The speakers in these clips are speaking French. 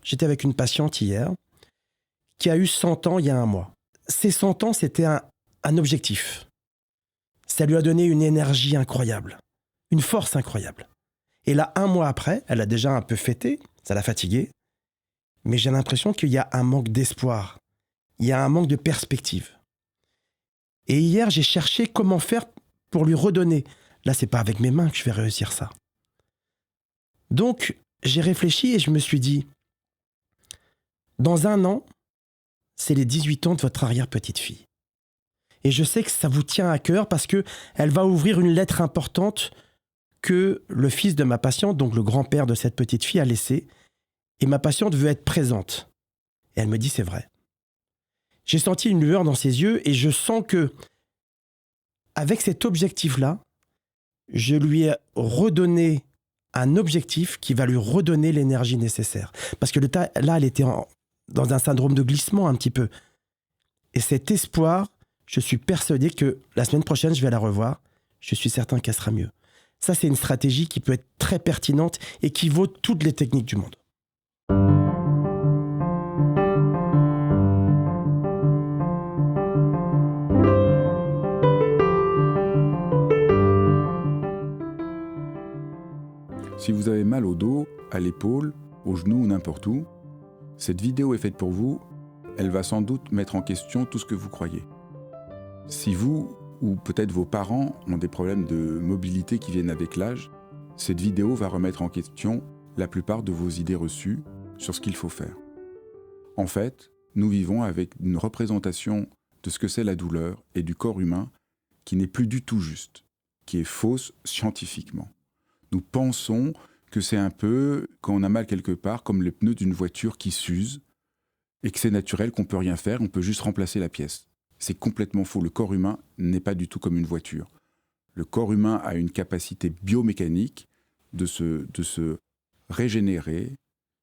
j'étais avec une patiente hier qui a eu 100 ans il y a un mois. Ces 100 ans, c'était un objectif. Ça lui a donné une énergie incroyable, une force incroyable. Et là, un mois après, elle a déjà un peu fêté, ça l'a fatiguée, mais j'ai l'impression qu'il y a un manque d'espoir, il y a un manque de perspective. Et hier, j'ai cherché comment faire pour lui redonner. Là, c'est pas avec mes mains que je vais réussir ça. Donc, j'ai réfléchi et je me suis dit, dans un an, c'est les 18 ans de votre arrière-petite-fille. Et je sais que ça vous tient à cœur parce qu'elle va ouvrir une lettre importante que le fils de ma patiente, donc le grand-père de cette petite fille, a laissée. Et ma patiente veut être présente. Et elle me dit, c'est vrai. J'ai senti une lueur dans ses yeux et je sens que, avec cet objectif-là, je lui ai redonné un objectif qui va lui redonner l'énergie nécessaire. Parce que là, elle était dans un syndrome de glissement un petit peu. Et cet espoir, je suis persuadé que la semaine prochaine, je vais la revoir. Je suis certain qu'elle sera mieux. Ça, c'est une stratégie qui peut être très pertinente et qui vaut toutes les techniques du monde. Si vous avez mal au dos, à l'épaule, au genou ou n'importe où, cette vidéo est faite pour vous. Elle va sans doute mettre en question tout ce que vous croyez. Si vous, ou peut-être vos parents, ont des problèmes de mobilité qui viennent avec l'âge, cette vidéo va remettre en question la plupart de vos idées reçues sur ce qu'il faut faire. En fait, nous vivons avec une représentation de ce que c'est la douleur et du corps humain qui n'est plus du tout juste, qui est fausse scientifiquement. Nous pensons que c'est un peu, quand on a mal quelque part, comme les pneus d'une voiture qui s'usent, et que c'est naturel, qu'on ne peut rien faire, on peut juste remplacer la pièce. C'est complètement faux. Le corps humain n'est pas du tout comme une voiture. Le corps humain a une capacité biomécanique de se régénérer,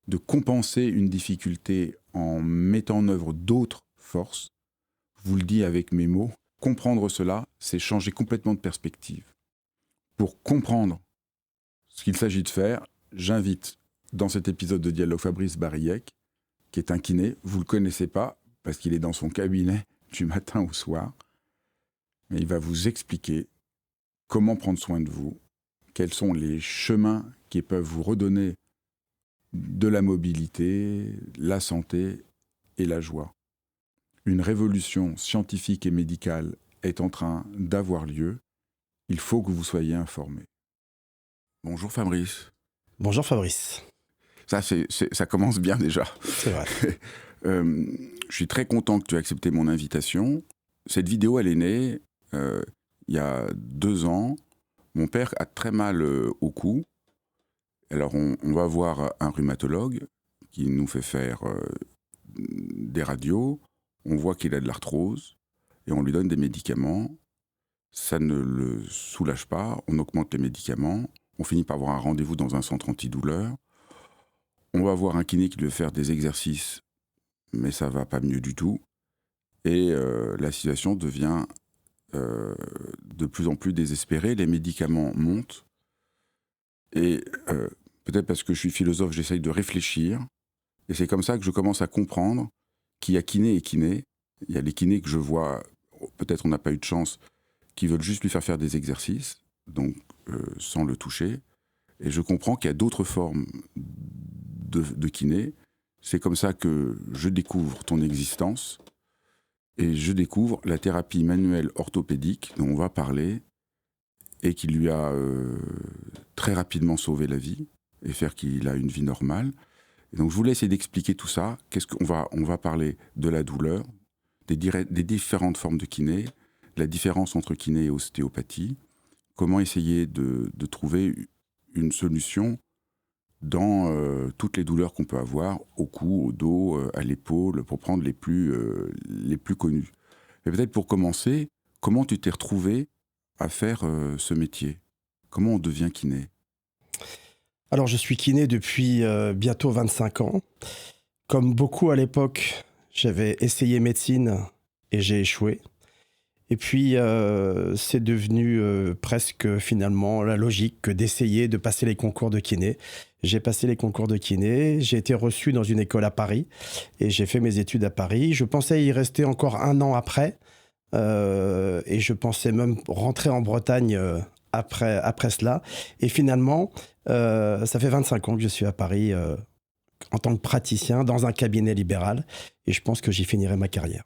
de compenser une difficulté en mettant en œuvre d'autres forces. Je vous le dis avec mes mots. Comprendre cela, c'est changer complètement de perspective. Pour comprendre ce qu'il s'agit de faire, j'invite dans cet épisode de Dialogue Fabrice Barillec, qui est un kiné. Vous ne le connaissez pas parce qu'il est dans son cabinet du matin au soir. Mais il va vous expliquer comment prendre soin de vous, quels sont les chemins qui peuvent vous redonner de la mobilité, la santé et la joie. Une révolution scientifique et médicale est en train d'avoir lieu. Il faut que vous soyez informés. Bonjour Fabrice. Bonjour Fabrice. Ça commence bien déjà. C'est vrai. Je suis très content que tu aies accepté mon invitation. Cette vidéo, elle est née il y a 2 ans. Mon père a très mal au cou. Alors on va voir un rhumatologue qui nous fait faire des radios. On voit qu'il a de l'arthrose et on lui donne des médicaments. Ça ne le soulage pas. On augmente les médicaments. On finit par avoir un rendez-vous dans un centre antidouleur. On va voir un kiné qui veut faire des exercices, mais ça va pas mieux du tout. Et la situation devient de plus en plus désespérée. Les médicaments montent. Et peut-être parce que je suis philosophe, j'essaye de réfléchir. Et c'est comme ça que je commence à comprendre qu'il y a kiné et kiné. Il y a les kinés que je vois, peut-être on n'a pas eu de chance, qui veulent juste lui faire des exercices, donc sans le toucher. Et je comprends qu'il y a d'autres formes de kiné. C'est comme ça que je découvre ton existence et je découvre la thérapie manuelle orthopédique dont on va parler et qui lui a très rapidement sauvé la vie et faire qu'il a une vie normale. Et donc je voulais essayer d'expliquer tout ça. On va parler de la douleur, des différentes formes de kiné, la différence entre kiné et ostéopathie, comment essayer de trouver une solution dans toutes les douleurs qu'on peut avoir, au cou, au dos, à l'épaule, pour prendre les plus connus. Mais peut-être pour commencer, comment tu t'es retrouvé à faire ce métier? Comment on devient kiné? Alors, je suis kiné depuis bientôt 25 ans. Comme beaucoup à l'époque, j'avais essayé médecine et j'ai échoué. Et puis, c'est devenu presque finalement la logique que d'essayer de passer les concours de kiné. J'ai passé les concours de kiné, j'ai été reçu dans une école à Paris et j'ai fait mes études à Paris. Je pensais y rester encore 1 an après et je pensais même rentrer en Bretagne après cela. Et finalement, ça fait 25 ans que je suis à Paris en tant que praticien dans un cabinet libéral et je pense que j'y finirai ma carrière.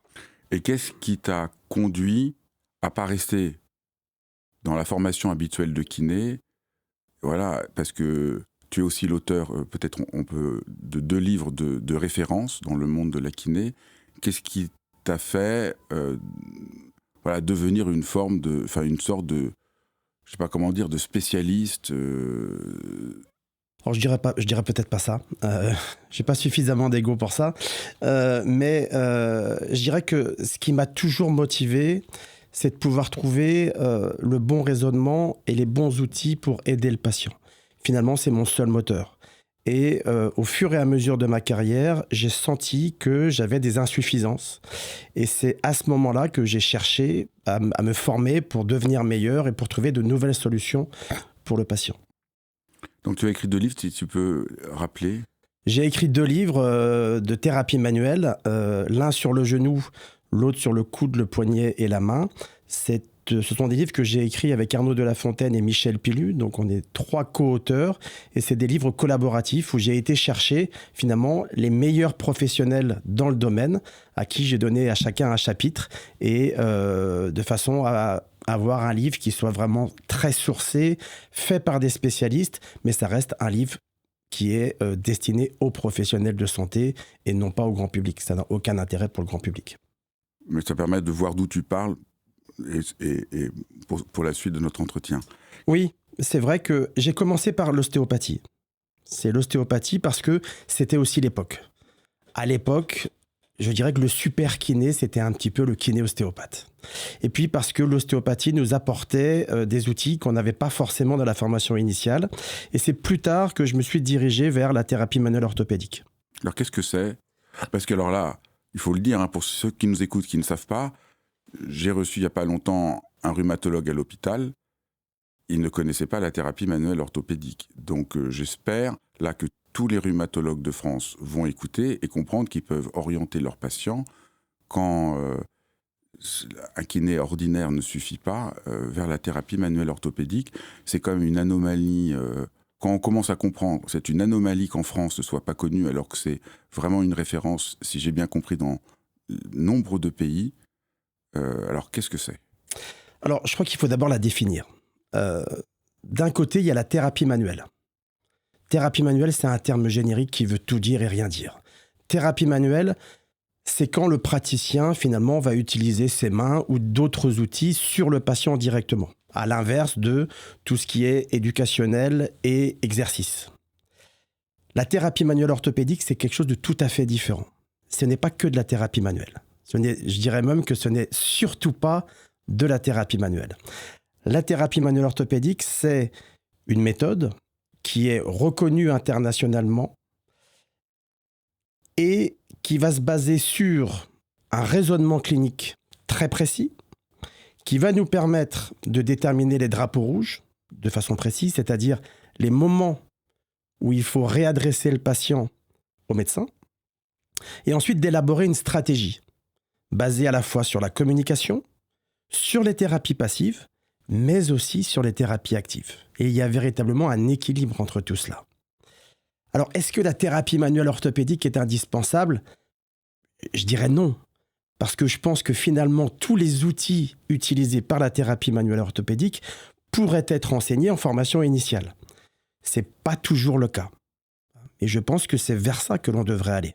Et qu'est-ce qui t'a conduit à pas rester dans la formation habituelle de kiné? Voilà, parce que tu es aussi l'auteur, peut-être on peut, de 2 livres de référence dans le monde de la kiné. Qu'est-ce qui t'a fait voilà, devenir une sorte de, je sais pas comment dire, de spécialiste Alors je dirais peut-être pas ça. J'ai pas suffisamment d'ego pour ça. Mais je dirais que ce qui m'a toujours motivé, c'est de pouvoir trouver le bon raisonnement et les bons outils pour aider le patient. Finalement, c'est mon seul moteur. Et au fur et à mesure de ma carrière, j'ai senti que j'avais des insuffisances. Et c'est à ce moment-là que j'ai cherché à me former pour devenir meilleur et pour trouver de nouvelles solutions pour le patient. Donc tu as écrit 2 livres, si tu peux rappeler. J'ai écrit 2 livres de thérapie manuelle, l'un sur le genou, l'autre sur le coude, le poignet et la main. Ce sont des livres que j'ai écrits avec Arnaud de la Fontaine et Michel Pilu, donc on est 3 co-auteurs, et c'est des livres collaboratifs où j'ai été chercher finalement les meilleurs professionnels dans le domaine, à qui j'ai donné à chacun un chapitre, et de façon à avoir un livre qui soit vraiment très sourcé, fait par des spécialistes, mais ça reste un livre qui est destiné aux professionnels de santé et non pas au grand public. Ça n'a aucun intérêt pour le grand public. Mais ça permet de voir d'où tu parles et pour la suite de notre entretien. Oui, c'est vrai que j'ai commencé par l'ostéopathie. C'est l'ostéopathie parce que c'était aussi l'époque. À l'époque, je dirais que le super kiné, c'était un petit peu le kiné ostéopathe. Et puis parce que l'ostéopathie nous apportait des outils qu'on n'avait pas forcément dans la formation initiale. Et c'est plus tard que je me suis dirigé vers la thérapie manuelle orthopédique. Alors qu'est-ce que c'est? Parce que alors là, il faut le dire, hein, pour ceux qui nous écoutent, qui ne savent pas, j'ai reçu il n'y a pas longtemps un rhumatologue à l'hôpital. Il ne connaissait pas la thérapie manuelle orthopédique. Donc j'espère là que tous les rhumatologues de France vont écouter et comprendre qu'ils peuvent orienter leurs patients quand un kiné ordinaire ne suffit pas vers la thérapie manuelle orthopédique. C'est comme une anomalie. Quand on commence à comprendre, c'est une anomalie qu'en France ne soit pas connue, alors que c'est vraiment une référence, si j'ai bien compris, dans nombre de pays. Alors qu'est-ce que c'est? Alors je crois qu'il faut d'abord la définir. D'un côté, il y a la thérapie manuelle. Thérapie manuelle, c'est un terme générique qui veut tout dire et rien dire. Thérapie manuelle, c'est quand le praticien, finalement, va utiliser ses mains ou d'autres outils sur le patient directement, à l'inverse de tout ce qui est éducationnel et exercice. La thérapie manuelle orthopédique, c'est quelque chose de tout à fait différent. Ce n'est pas que de la thérapie manuelle. Je dirais même que ce n'est surtout pas de la thérapie manuelle. La thérapie manuelle orthopédique, c'est une méthode qui est reconnue internationalement et qui va se baser sur un raisonnement clinique très précis, qui va nous permettre de déterminer les drapeaux rouges de façon précise, c'est-à-dire les moments où il faut réadresser le patient au médecin, et ensuite d'élaborer une stratégie basée à la fois sur la communication, sur les thérapies passives, mais aussi sur les thérapies actives. Et il y a véritablement un équilibre entre tout cela. Alors, est-ce que la thérapie manuelle orthopédique est indispensable? Je dirais non, parce que je pense que finalement, tous les outils utilisés par la thérapie manuelle orthopédique pourraient être enseignés en formation initiale. Ce n'est pas toujours le cas. Et je pense que c'est vers ça que l'on devrait aller,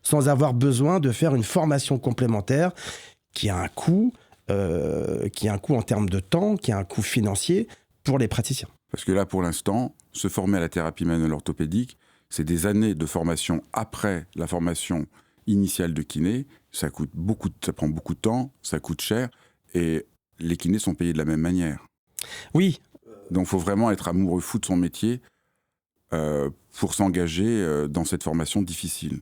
sans avoir besoin de faire une formation complémentaire qui a un coût en termes de temps, qui a un coût financier pour les praticiens. Parce que là, pour l'instant, se former à la thérapie manuelle orthopédique, c'est des années de formation après la formation initiale de kiné. Ça prend beaucoup de temps, ça coûte cher, et les kinés sont payés de la même manière. Oui. Donc, il faut vraiment être amoureux fou de son métier pour s'engager dans cette formation difficile.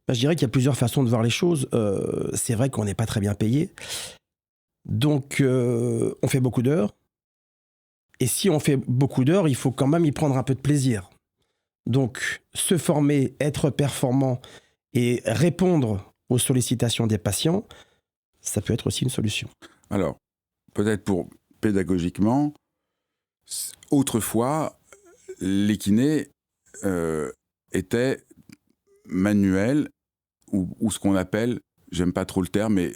Je dirais qu'il y a plusieurs façons de voir les choses. C'est vrai qu'on n'est pas très bien payé. Donc, on fait beaucoup d'heures. Et si on fait beaucoup d'heures, il faut quand même y prendre un peu de plaisir. Donc, se former, être performant et répondre aux sollicitations des patients, ça peut être aussi une solution. Alors, peut-être pour pédagogiquement, autrefois, les kinés étaient manuels ou ce qu'on appelle, j'aime pas trop le terme, mais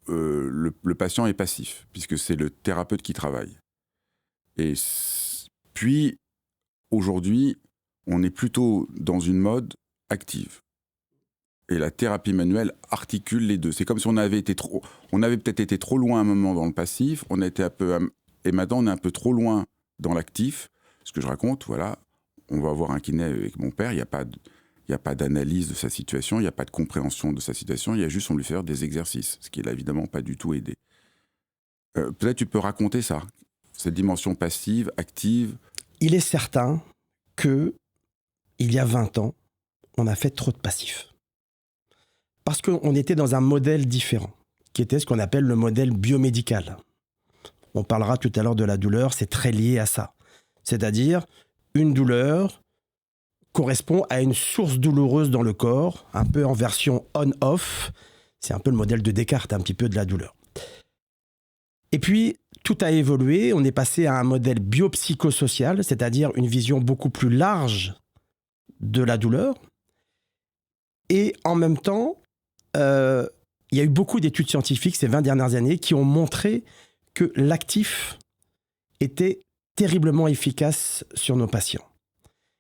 le patient est passif, puisque c'est le thérapeute qui travaille. Et puis, aujourd'hui, on est plutôt dans une mode active. Et la thérapie manuelle articule les deux. C'est comme si on avait peut-être été trop loin un moment dans le passif, et maintenant on est un peu trop loin dans l'actif. Ce que je raconte, voilà, on va voir un kiné avec mon père, il n'y a pas d'analyse de sa situation, il n'y a pas de compréhension de sa situation, il y a juste on lui fait faire des exercices, ce qui l'a évidemment pas du tout aidé. Peut-être tu peux raconter ça, cette dimension passive, active. Il est certain que il y a 20 ans, on a fait trop de passifs. Parce qu'on était dans un modèle différent, qui était ce qu'on appelle le modèle biomédical. On parlera tout à l'heure de la douleur, c'est très lié à ça. C'est-à-dire, une douleur correspond à une source douloureuse dans le corps, un peu en version on-off. C'est un peu le modèle de Descartes, un petit peu de la douleur. Et puis, tout a évolué, on est passé à un modèle biopsychosocial, c'est-à-dire une vision beaucoup plus large de la douleur. Et en même temps, il y a eu beaucoup d'études scientifiques ces 20 dernières années qui ont montré que l'actif était terriblement efficace sur nos patients.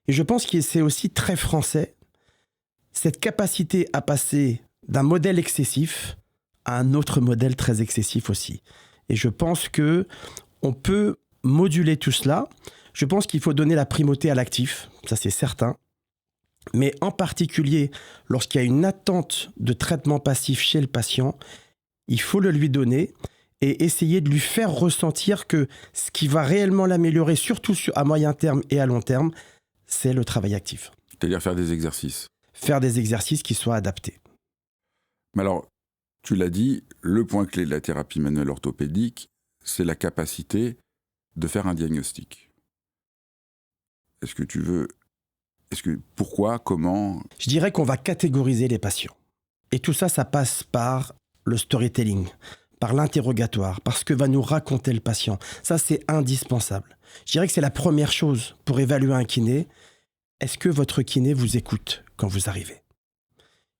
Et je pense que c'est aussi très français, cette capacité à passer d'un modèle excessif à un autre modèle très excessif aussi. Et je pense qu'on peut moduler tout cela. Je pense qu'il faut donner la primauté à l'actif, ça c'est certain. Mais en particulier, lorsqu'il y a une attente de traitement passif chez le patient, il faut le lui donner et essayer de lui faire ressentir que ce qui va réellement l'améliorer, surtout à moyen terme et à long terme, c'est le travail actif. C'est-à-dire faire des exercices. Faire des exercices qui soient adaptés. Mais alors, tu l'as dit, le point clé de la thérapie manuelle orthopédique, c'est la capacité de faire un diagnostic. Pourquoi, comment? Je dirais qu'on va catégoriser les patients. Et tout ça, ça passe par le storytelling, par l'interrogatoire, par ce que va nous raconter le patient. Ça, c'est indispensable. Je dirais que c'est la première chose pour évaluer un kiné. Est-ce que votre kiné vous écoute quand vous arrivez?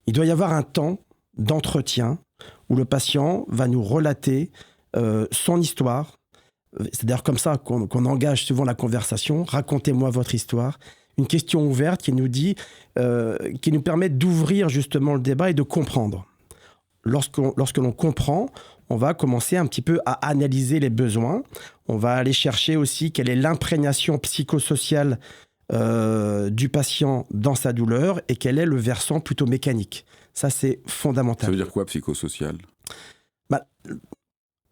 Il doit y avoir un temps d'entretien où le patient va nous relater son histoire. C'est d'ailleurs comme ça qu'on engage souvent la conversation. Racontez-moi votre histoire. Une question ouverte qui nous permet d'ouvrir justement le débat et de comprendre. Lorsque l'on comprend, on va commencer un petit peu à analyser les besoins. On va aller chercher aussi quelle est l'imprégnation psychosociale du patient dans sa douleur et quel est le versant plutôt mécanique. Ça, c'est fondamental. Ça veut dire quoi, psychosocial?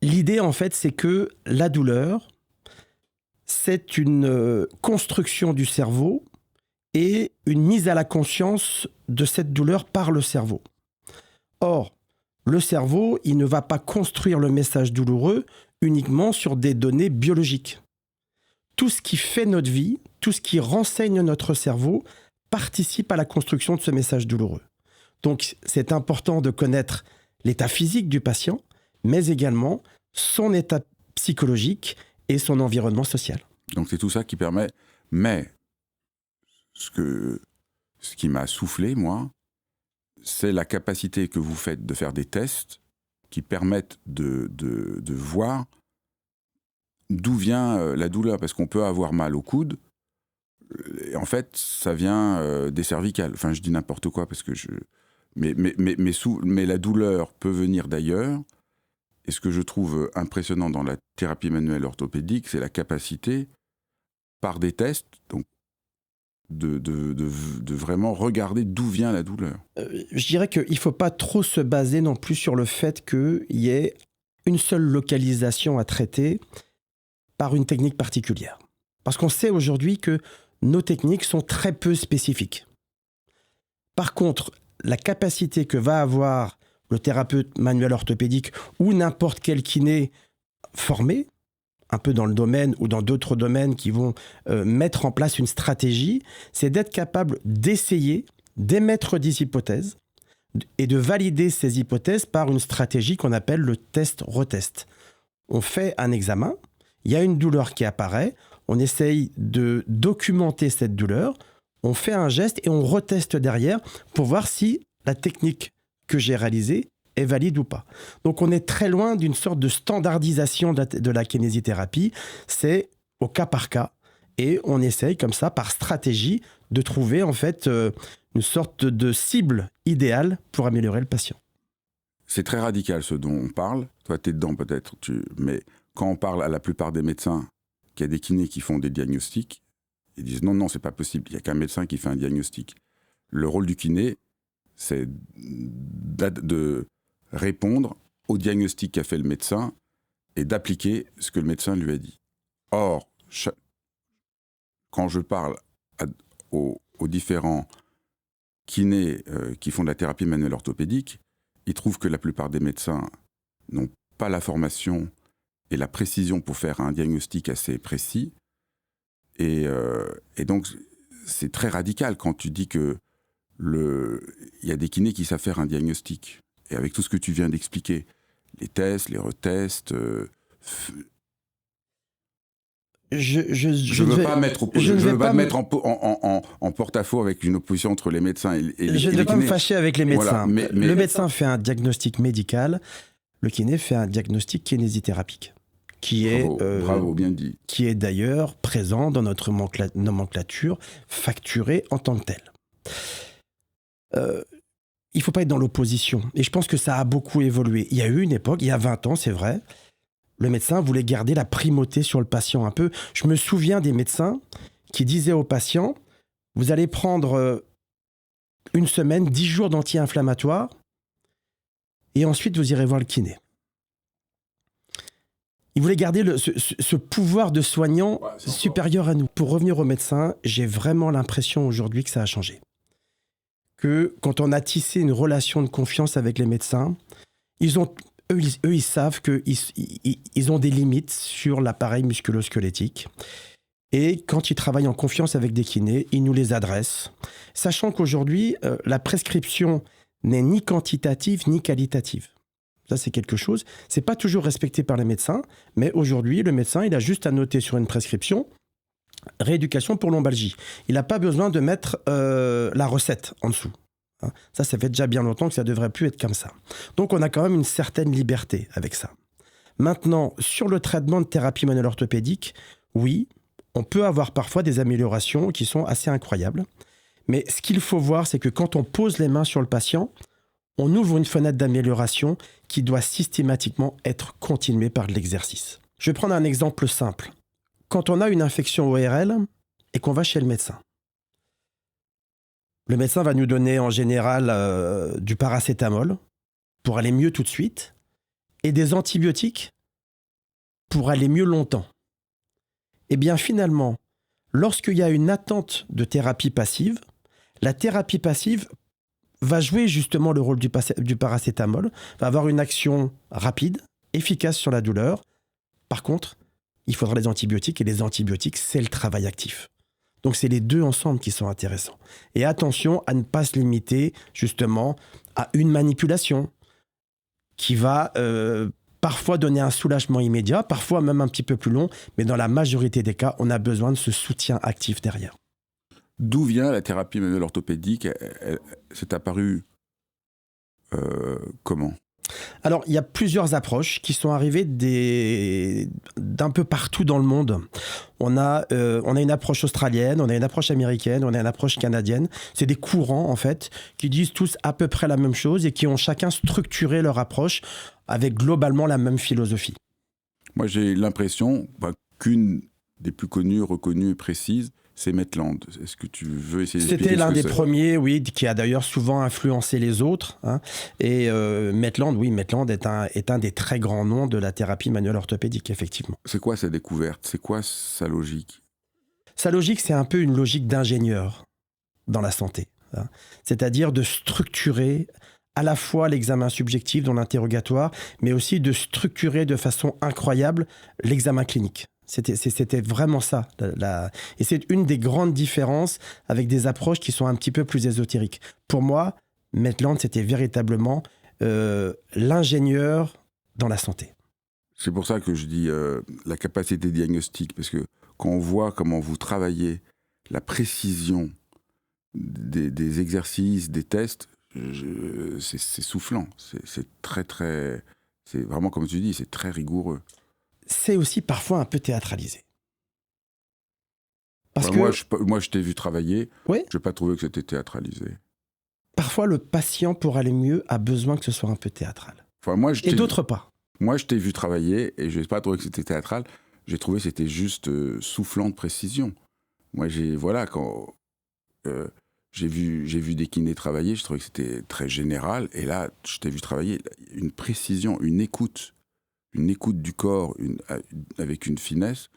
L'idée, en fait, c'est que la douleur, c'est une construction du cerveau et une mise à la conscience de cette douleur par le cerveau. Or, le cerveau, il ne va pas construire le message douloureux uniquement sur des données biologiques. Tout ce qui fait notre vie, tout ce qui renseigne notre cerveau, participe à la construction de ce message douloureux. Donc, c'est important de connaître l'état physique du patient, mais également son état psychologique et son environnement social. Donc, c'est tout ça qui permet... Mais ce qui m'a soufflé, moi, c'est la capacité que vous faites de faire des tests qui permettent de voir d'où vient la douleur. Parce qu'on peut avoir mal au coude, et en fait, ça vient des cervicales. Enfin, je dis n'importe quoi, parce que mais la douleur peut venir d'ailleurs. Et ce que je trouve impressionnant dans la thérapie manuelle orthopédique, c'est la capacité, par des tests, donc, de vraiment regarder d'où vient la douleur. Je dirais qu'il ne faut pas trop se baser non plus sur le fait qu'il y ait une seule localisation à traiter par une technique particulière. Parce qu'on sait aujourd'hui que nos techniques sont très peu spécifiques. Par contre, la capacité que va avoir le thérapeute manuel orthopédique ou n'importe quel kiné formé, un peu dans le domaine ou dans d'autres domaines qui vont mettre en place une stratégie, c'est d'être capable d'essayer, d'émettre des hypothèses et de valider ces hypothèses par une stratégie qu'on appelle le test-retest. On fait un examen, il y a une douleur qui apparaît, on essaye de documenter cette douleur, on fait un geste et on reteste derrière pour voir si la technique que j'ai réalisée est valide ou pas. Donc on est très loin d'une sorte de standardisation de la kinésithérapie, c'est au cas par cas et on essaye comme ça par stratégie de trouver en fait une sorte de cible idéale pour améliorer le patient. C'est très radical ce dont on parle, toi tu es dedans peut-être, mais quand on parle à la plupart des médecins, qu'il y a des kinés qui font des diagnostics, ils disent non, c'est pas possible, il n'y a qu'un médecin qui fait un diagnostic. Le rôle du kiné, c'est de répondre au diagnostic qu'a fait le médecin et d'appliquer ce que le médecin lui a dit. Or, quand je parle aux différents kinés qui font de la thérapie manuelle orthopédique, ils trouvent que la plupart des médecins n'ont pas la formation et la précision pour faire un diagnostic assez précis. Et donc, c'est très radical quand tu dis que il y a des kinés qui savent faire un diagnostic. Et avec tout ce que tu viens d'expliquer, les tests, les retests... Je ne veux pas mettre en porte-à-faux avec une opposition entre les médecins et les kinés. Je ne vais pas me fâcher avec les médecins. Voilà, le médecin fait un diagnostic médical, le kiné fait un diagnostic kinésithérapique. Bravo, bien dit. Qui est d'ailleurs présent dans notre nomenclature, facturée en tant que telle. Il ne faut pas être dans l'opposition. Et je pense que ça a beaucoup évolué. Il y a eu une époque, il y a 20 ans, c'est vrai, le médecin voulait garder la primauté sur le patient un peu. Je me souviens des médecins qui disaient aux patients, vous allez prendre une semaine, 10 jours d'anti-inflammatoires, et ensuite vous irez voir le kiné. Il voulait garder ce pouvoir de soignant supérieur à nous. Pour revenir aux médecins, j'ai vraiment l'impression aujourd'hui que ça a changé. Que quand on a tissé une relation de confiance avec les médecins, ils savent qu'ils ont des limites sur l'appareil musculo-squelettique. Et quand ils travaillent en confiance avec des kinés, ils nous les adressent. Sachant qu'aujourd'hui, la prescription n'est ni quantitative ni qualitative. Ça, c'est quelque chose. C'est pas toujours respecté par les médecins, mais aujourd'hui, le médecin, il a juste à noter sur une prescription rééducation pour lombalgie. Il n'a pas besoin de mettre la recette en dessous. Ça fait déjà bien longtemps que ça ne devrait plus être comme ça. Donc, on a quand même une certaine liberté avec ça. Maintenant, sur le traitement de thérapie manuelle orthopédique, oui, on peut avoir parfois des améliorations qui sont assez incroyables. Mais ce qu'il faut voir, c'est que quand on pose les mains sur le patient, on ouvre une fenêtre d'amélioration qui doit systématiquement être continuée par de l'exercice. Je vais prendre un exemple simple. Quand on a une infection ORL et qu'on va chez le médecin va nous donner en général du paracétamol pour aller mieux tout de suite et des antibiotiques pour aller mieux longtemps. Et bien finalement, lorsqu'il y a une attente de thérapie passive, la thérapie passive va jouer justement le rôle du paracétamol, va avoir une action rapide, efficace sur la douleur. Par contre, il faudra les antibiotiques, et les antibiotiques, c'est le travail actif. Donc, c'est les deux ensemble qui sont intéressants. Et attention à ne pas se limiter justement à une manipulation qui va parfois donner un soulagement immédiat, parfois même un petit peu plus long, mais dans la majorité des cas, on a besoin de ce soutien actif derrière. D'où vient la thérapie manuelle orthopédique ? C'est apparu comment ? Alors, il y a plusieurs approches qui sont arrivées d'un peu partout dans le monde. On a une approche australienne, on a une approche américaine, on a une approche canadienne. C'est des courants, en fait, qui disent tous à peu près la même chose et qui ont chacun structuré leur approche avec globalement la même philosophie. Moi, j'ai l'impression qu'une des plus connues, reconnues et précises, c'est Maitland. Est-ce que tu veux essayer d'expliquer ? C'était l'un des premiers, oui, qui a d'ailleurs souvent influencé les autres. Hein. Et Maitland est un des très grands noms de la thérapie manuelle orthopédique, effectivement. C'est quoi sa découverte ? C'est quoi sa logique ? Sa logique, c'est un peu une logique d'ingénieur dans la santé. Hein. C'est-à-dire de structurer à la fois l'examen subjectif dans l'interrogatoire, mais aussi de structurer de façon incroyable l'examen clinique. C'était vraiment ça. Et c'est une des grandes différences avec des approches qui sont un petit peu plus ésotériques. Pour moi, Maitland, c'était véritablement l'ingénieur dans la santé. C'est pour ça que je dis la capacité diagnostique, parce que quand on voit comment vous travaillez, la précision des exercices, des tests, c'est soufflant. C'est très, très... C'est vraiment, comme tu dis, c'est très rigoureux. C'est aussi parfois un peu théâtralisé. Parce que moi, je t'ai vu travailler, oui, je n'ai pas trouvé que c'était théâtralisé. Parfois, le patient, pour aller mieux, a besoin que ce soit un peu théâtral. Enfin, et d'autres pas. Moi, je t'ai vu travailler et je n'ai pas trouvé que c'était théâtral. J'ai trouvé que c'était juste soufflant de précision. Moi, quand j'ai vu des kinés travailler, je trouvais que c'était très général. Et là, je t'ai vu travailler une précision, une écoute du corps avec une finesse.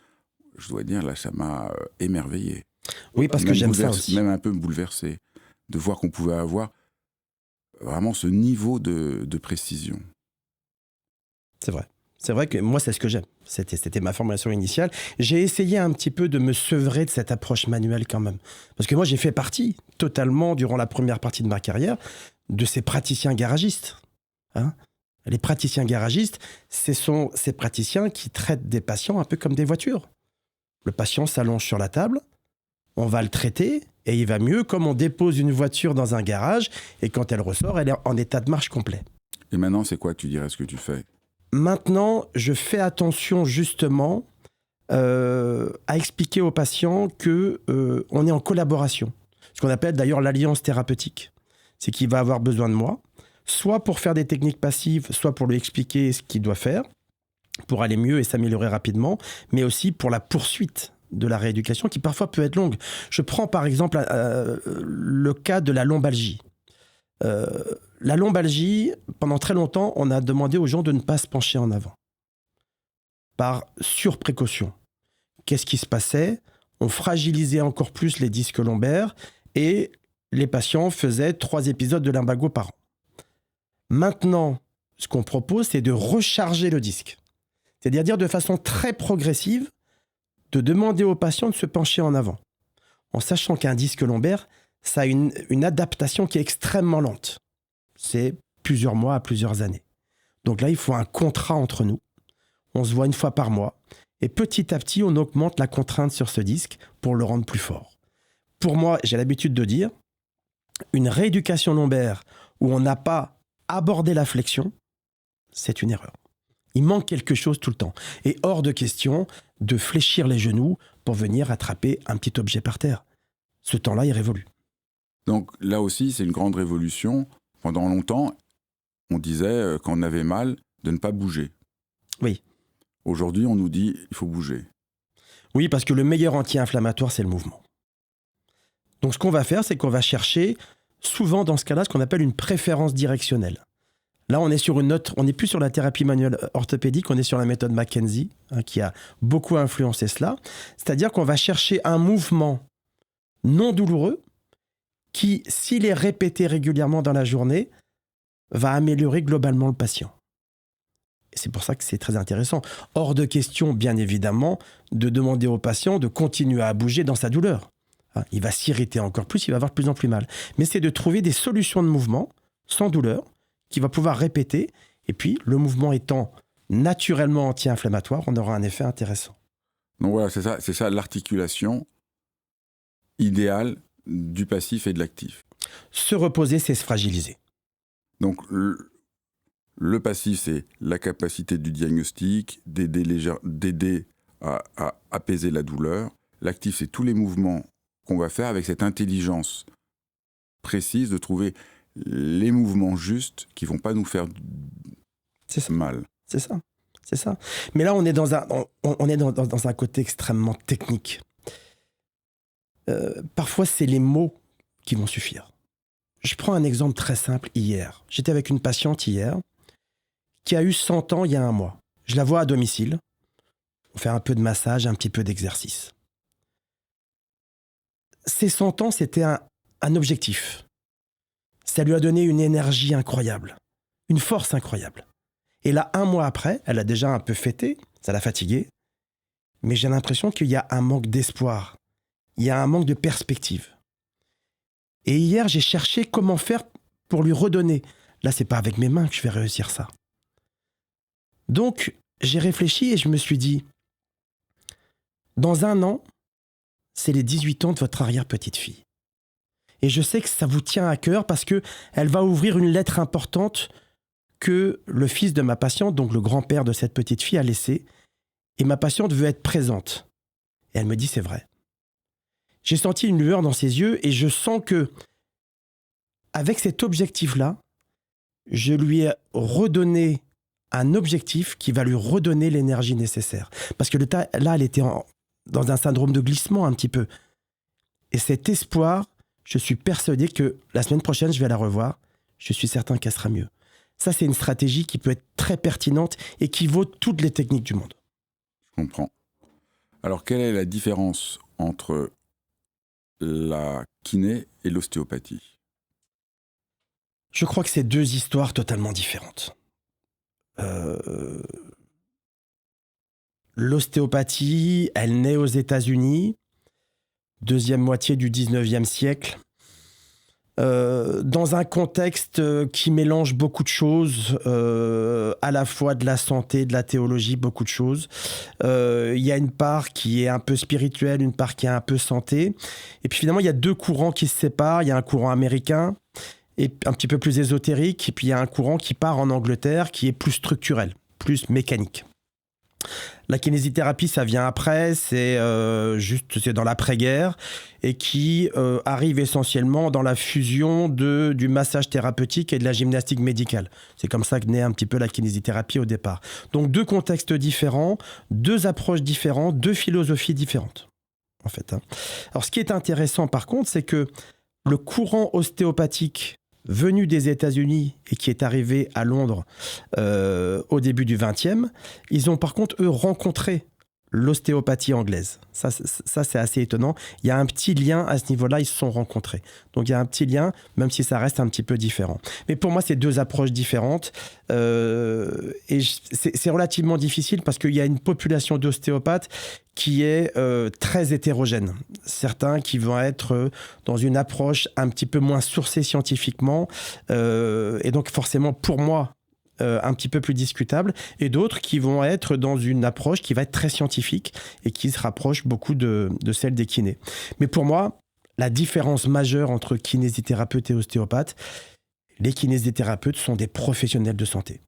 Je dois dire, là, ça m'a émerveillé. Oui, parce que j'aime ça aussi. Même un peu bouleversé de voir qu'on pouvait avoir vraiment ce niveau de précision. C'est vrai. C'est vrai que moi, c'est ce que j'aime. C'était ma formation initiale. J'ai essayé un petit peu de me sevrer de cette approche manuelle quand même. Parce que moi, j'ai fait partie totalement, durant la première partie de ma carrière, de ces praticiens garagistes. Hein ? Les praticiens garagistes, ce sont ces praticiens qui traitent des patients un peu comme des voitures. Le patient s'allonge sur la table, on va le traiter et il va mieux comme on dépose une voiture dans un garage et quand elle ressort, elle est en état de marche complet. Et maintenant, c'est quoi, tu dirais, ce que tu fais ? Maintenant, je fais attention justement à expliquer aux patients qu'on est en collaboration. Ce qu'on appelle d'ailleurs l'alliance thérapeutique. C'est qu'il va avoir besoin de moi, soit pour faire des techniques passives, soit pour lui expliquer ce qu'il doit faire, pour aller mieux et s'améliorer rapidement, mais aussi pour la poursuite de la rééducation qui parfois peut être longue. Je prends par exemple le cas de la lombalgie. La lombalgie, pendant très longtemps, on a demandé aux gens de ne pas se pencher en avant. Par surprécaution. Qu'est-ce qui se passait ? On fragilisait encore plus les disques lombaires et les patients faisaient 3 épisodes de lumbago par an. Maintenant, ce qu'on propose, c'est de recharger le disque. C'est-à-dire de façon très progressive, de demander aux patients de se pencher en avant. En sachant qu'un disque lombaire, ça a une adaptation qui est extrêmement lente. C'est plusieurs mois à plusieurs années. Donc là, il faut un contrat entre nous. On se voit une fois par mois. Et petit à petit, on augmente la contrainte sur ce disque pour le rendre plus fort. Pour moi, j'ai l'habitude de dire, une rééducation lombaire où on n'a pas abordé la flexion, c'est une erreur. Il manque quelque chose tout le temps. Et hors de question de fléchir les genoux pour venir attraper un petit objet par terre. Ce temps-là est révolu. Donc là aussi, c'est une grande révolution. Pendant longtemps, on disait, quand on avait mal, de ne pas bouger. Oui. Aujourd'hui, on nous dit, il faut bouger. Oui, parce que le meilleur anti-inflammatoire, c'est le mouvement. Donc ce qu'on va faire, c'est qu'on va chercher, souvent dans ce cas-là, ce qu'on appelle une préférence directionnelle. Là, on n'est plus sur la thérapie manuelle orthopédique, on est sur la méthode McKenzie, qui a beaucoup influencé cela. C'est-à-dire qu'on va chercher un mouvement non douloureux qui, s'il est répété régulièrement dans la journée, va améliorer globalement le patient. Et c'est pour ça que c'est très intéressant. Hors de question, bien évidemment, de demander au patient de continuer à bouger dans sa douleur. Il va s'irriter encore plus, il va avoir de plus en plus mal. Mais c'est de trouver des solutions de mouvement sans douleur, qu'il va pouvoir répéter. Et puis, le mouvement étant naturellement anti-inflammatoire, on aura un effet intéressant. Donc voilà, c'est ça l'articulation idéale du passif et de l'actif. Se reposer, c'est se fragiliser. Donc le passif, c'est la capacité du diagnostic, d'aider à apaiser la douleur. L'actif, c'est tous les mouvements qu'on va faire avec cette intelligence précise de trouver les mouvements justes qui ne vont pas nous faire mal. C'est ça. Mais là, on est dans un côté extrêmement technique. Parfois, c'est les mots qui vont suffire. Je prends un exemple très simple hier. J'étais avec une patiente hier qui a eu 100 ans il y a un mois. Je la vois à domicile. On fait un peu de massage, un petit peu d'exercice. Ces 100 ans, c'était un objectif. Ça lui a donné une énergie incroyable, une force incroyable. Et là, 1 mois après, elle a déjà un peu fêté, ça l'a fatiguée, mais j'ai l'impression qu'il y a un manque d'espoir, il y a un manque de perspective. Et hier, j'ai cherché comment faire pour lui redonner. Là, c'est pas avec mes mains que je vais réussir ça. Donc, j'ai réfléchi et je me suis dit, dans 1 an, c'est les 18 ans de votre arrière-petite-fille. Et je sais que ça vous tient à cœur parce qu'elle va ouvrir une lettre importante que le fils de ma patiente, donc le grand-père de cette petite fille, a laissée. Et ma patiente veut être présente. Et elle me dit, c'est vrai. J'ai senti une lueur dans ses yeux et je sens que, avec cet objectif-là, je lui ai redonné un objectif qui va lui redonner l'énergie nécessaire. Parce que là, elle était dans un syndrome de glissement un petit peu. Et cet espoir, je suis persuadé que la semaine prochaine, je vais la revoir. Je suis certain qu'elle sera mieux. Ça, c'est une stratégie qui peut être très pertinente et qui vaut toutes les techniques du monde. Je comprends. Alors, quelle est la différence entre la kiné et l'ostéopathie ? Je crois que c'est 2 histoires totalement différentes. L'ostéopathie, elle naît aux États-Unis, deuxième moitié du 19e siècle, dans un contexte qui mélange beaucoup de choses, à la fois de la santé, de la théologie, beaucoup de choses. Il y a une part qui est un peu spirituelle, une part qui est un peu santé. Et puis finalement, il y a 2 courants qui se séparent. Il y a un courant américain, et un petit peu plus ésotérique, et puis il y a un courant qui part en Angleterre, qui est plus structurel, plus mécanique. La kinésithérapie, ça vient après, c'est dans l'après-guerre, et qui arrive essentiellement dans la fusion du massage thérapeutique et de la gymnastique médicale. C'est comme ça que naît un petit peu la kinésithérapie au départ. Donc 2 contextes différents, 2 approches différentes, 2 philosophies différentes, en fait. Alors ce qui est intéressant par contre, c'est que le courant ostéopathique venu des États-Unis et qui est arrivé à Londres au début du XXe, ils ont par contre, eux, rencontré l'ostéopathie anglaise. Ça, c'est assez étonnant. Il y a un petit lien à ce niveau-là, ils se sont rencontrés. Donc, il y a un petit lien, même si ça reste un petit peu différent. Mais pour moi, c'est 2 approches différentes. Et c'est relativement difficile parce qu'il y a une population d'ostéopathes qui est très hétérogène. Certains qui vont être dans une approche un petit peu moins sourcée scientifiquement. Et donc, forcément, pour moi, un petit peu plus discutable, et d'autres qui vont être dans une approche qui va être très scientifique et qui se rapproche beaucoup de celle des kinés. Mais pour moi, la différence majeure entre kinésithérapeute et ostéopathe, les kinésithérapeutes sont des professionnels de santé.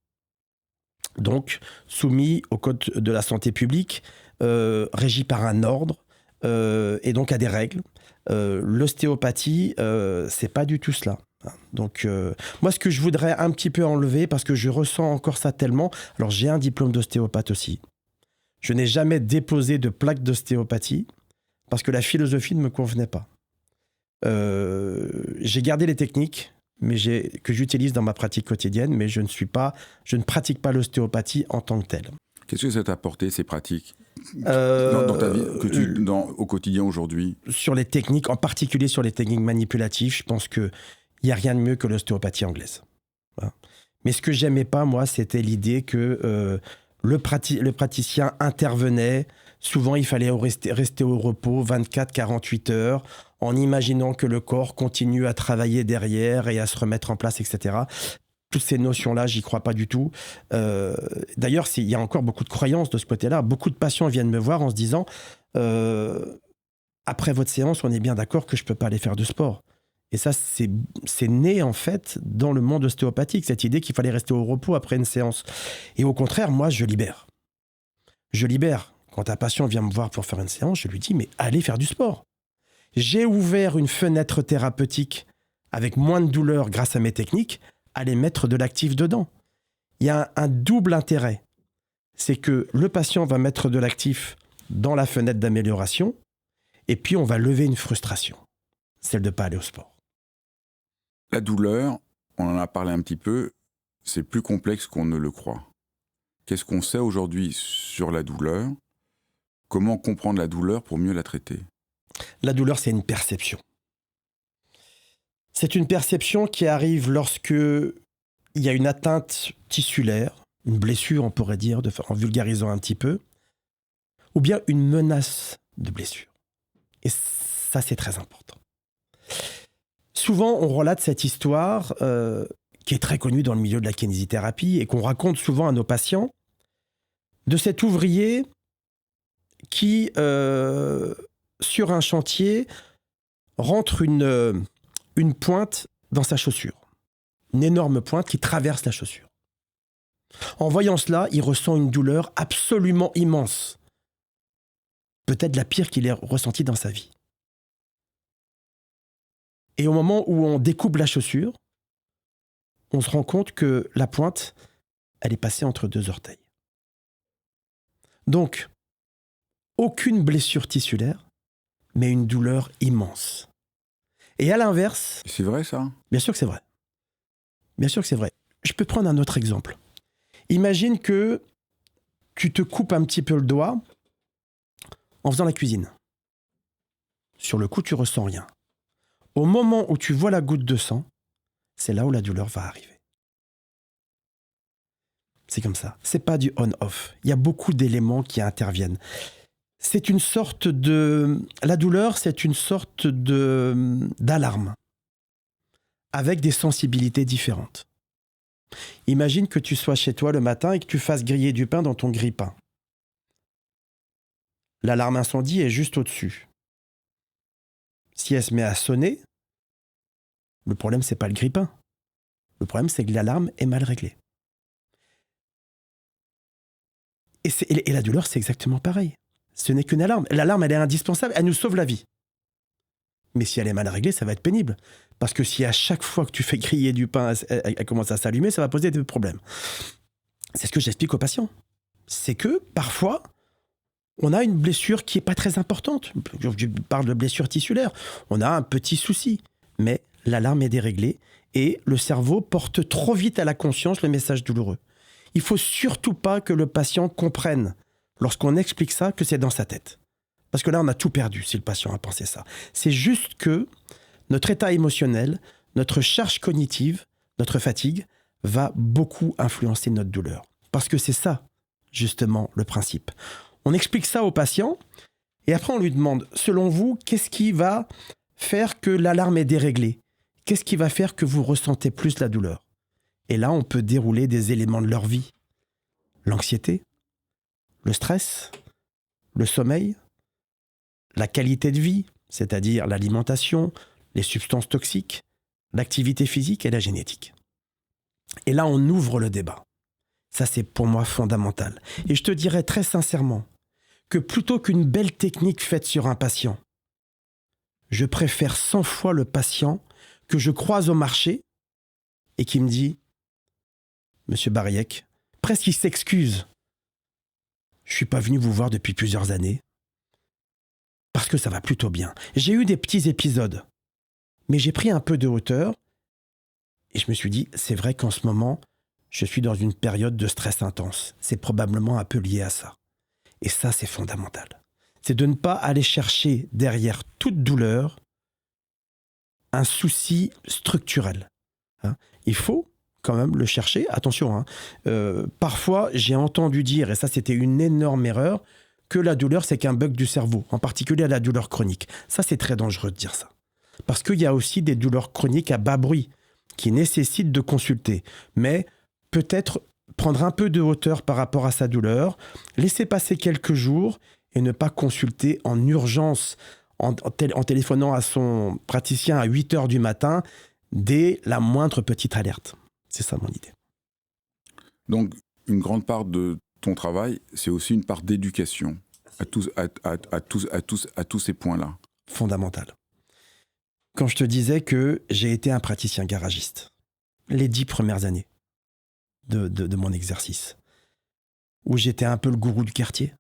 Donc, soumis au code de la santé publique, régis par un ordre, et donc à des règles. L'ostéopathie, c'est pas du tout cela. Donc, moi, ce que je voudrais un petit peu enlever, parce que je ressens encore ça tellement, alors j'ai un diplôme d'ostéopathe aussi. Je n'ai jamais déposé de plaque d'ostéopathie, parce que la philosophie ne me convenait pas. J'ai gardé les techniques que j'utilise dans ma pratique quotidienne, mais je ne pratique pas l'ostéopathie en tant que telle. Qu'est-ce que ça t'a apporté, ces pratiques dans ta vie, au quotidien aujourd'hui ? Sur les techniques, en particulier sur les techniques manipulatives, je pense qu'il n'y a rien de mieux que l'ostéopathie anglaise. Voilà. Mais ce que j'aimais pas, moi, c'était l'idée que le praticien intervenait. Souvent, il fallait rester au repos 24-48 heures en imaginant que le corps continue à travailler derrière et à se remettre en place, etc. Toutes ces notions-là, j'y crois pas du tout. D'ailleurs, il y a encore beaucoup de croyances de ce côté-là. Beaucoup de patients viennent me voir en se disant après votre séance, on est bien d'accord que je peux pas aller faire de sport. Et ça, c'est né en fait dans le monde ostéopathique, cette idée qu'il fallait rester au repos après une séance. Et au contraire, moi, je libère. Je libère. Quand un patient vient me voir pour faire une séance, je lui dis, mais allez faire du sport. J'ai ouvert une fenêtre thérapeutique avec moins de douleur grâce à mes techniques, allez mettre de l'actif dedans. Il y a un double intérêt. C'est que le patient va mettre de l'actif dans la fenêtre d'amélioration, et puis on va lever une frustration, celle de ne pas aller au sport. La douleur, on en a parlé un petit peu, c'est plus complexe qu'on ne le croit. Qu'est-ce qu'on sait aujourd'hui sur la douleur ? Comment comprendre la douleur pour mieux la traiter ? La douleur, c'est une perception. C'est une perception qui arrive lorsque il y a une atteinte tissulaire, une blessure, on pourrait dire, en vulgarisant un petit peu, ou bien une menace de blessure. Et ça, c'est très important. Souvent, on relate cette histoire qui est très connue dans le milieu de la kinésithérapie et qu'on raconte souvent à nos patients, de cet ouvrier qui, sur un chantier, rentre une pointe dans sa chaussure. Une énorme pointe qui traverse la chaussure. En voyant cela, il ressent une douleur absolument immense. Peut-être la pire qu'il ait ressentie dans sa vie. Et au moment où on découpe la chaussure, on se rend compte que la pointe, elle est passée entre 2 orteils. Donc, aucune blessure tissulaire, mais une douleur immense. Et à l'inverse... C'est vrai ça ? Bien sûr que c'est vrai. Bien sûr que c'est vrai. Je peux prendre un autre exemple. Imagine que tu te coupes un petit peu le doigt en faisant la cuisine. Sur le coup, tu ressens rien. Au moment où tu vois la goutte de sang, c'est là où la douleur va arriver. C'est comme ça. C'est pas du on-off. Il y a beaucoup d'éléments qui interviennent. C'est une sorte de... La douleur, c'est une sorte d'alarme avec des sensibilités différentes. Imagine que tu sois chez toi le matin et que tu fasses griller du pain dans ton grille-pain. L'alarme incendie est juste au-dessus. Si elle se met à sonner, le problème, c'est pas le grille-pain. Le problème, c'est que l'alarme est mal réglée. Et la douleur, c'est exactement pareil. Ce n'est qu'une alarme. L'alarme, elle est indispensable, elle nous sauve la vie. Mais si elle est mal réglée, ça va être pénible. Parce que si à chaque fois que tu fais griller du pain, elle commence à s'allumer, ça va poser des problèmes. C'est ce que j'explique aux patients. C'est que, parfois, on a une blessure qui n'est pas très importante. Je parle de blessure tissulaire. On a un petit souci. Mais l'alarme est déréglée et le cerveau porte trop vite à la conscience le message douloureux. Il ne faut surtout pas que le patient comprenne, lorsqu'on explique ça, que c'est dans sa tête. Parce que là, on a tout perdu si le patient a pensé ça. C'est juste que notre état émotionnel, notre charge cognitive, notre fatigue, va beaucoup influencer notre douleur. Parce que c'est ça, justement, le principe. On explique ça au patient et après on lui demande, selon vous, qu'est-ce qui va faire que l'alarme est déréglée ? Qu'est-ce qui va faire que vous ressentez plus la douleur ? Et là, on peut dérouler des éléments de leur vie. L'anxiété, le stress, le sommeil, la qualité de vie, c'est-à-dire l'alimentation, les substances toxiques, l'activité physique et la génétique. Et là, on ouvre le débat. Ça, c'est pour moi fondamental. Et je te dirais très sincèrement que plutôt qu'une belle technique faite sur un patient, je préfère 100 fois le patient que je croise au marché et qui me dit « Monsieur Bariec, presque il s'excuse. Je ne suis pas venu vous voir depuis plusieurs années parce que ça va plutôt bien. J'ai eu des petits épisodes, mais j'ai pris un peu de hauteur et je me suis dit, c'est vrai qu'en ce moment, je suis dans une période de stress intense. C'est probablement un peu lié à ça. Et ça, c'est fondamental. C'est de ne pas aller chercher derrière toute douleur un souci structurel. Il faut quand même le chercher. Attention, parfois, j'ai entendu dire, et ça, c'était une énorme erreur, que la douleur, c'est qu'un bug du cerveau, en particulier la douleur chronique. Ça, c'est très dangereux de dire ça. Parce qu'il y a aussi des douleurs chroniques à bas bruit qui nécessitent de consulter. Mais peut-être prendre un peu de hauteur par rapport à sa douleur, laisser passer quelques jours et ne pas consulter en urgence en téléphonant à son praticien à 8 heures du matin dès la moindre petite alerte. C'est ça mon idée. Donc, une grande part de ton travail, c'est aussi une part d'éducation à tous ces points-là. Fondamental. Quand je te disais que j'ai été un praticien garagiste, les 10 premières années de mon exercice, où j'étais un peu le gourou du quartier,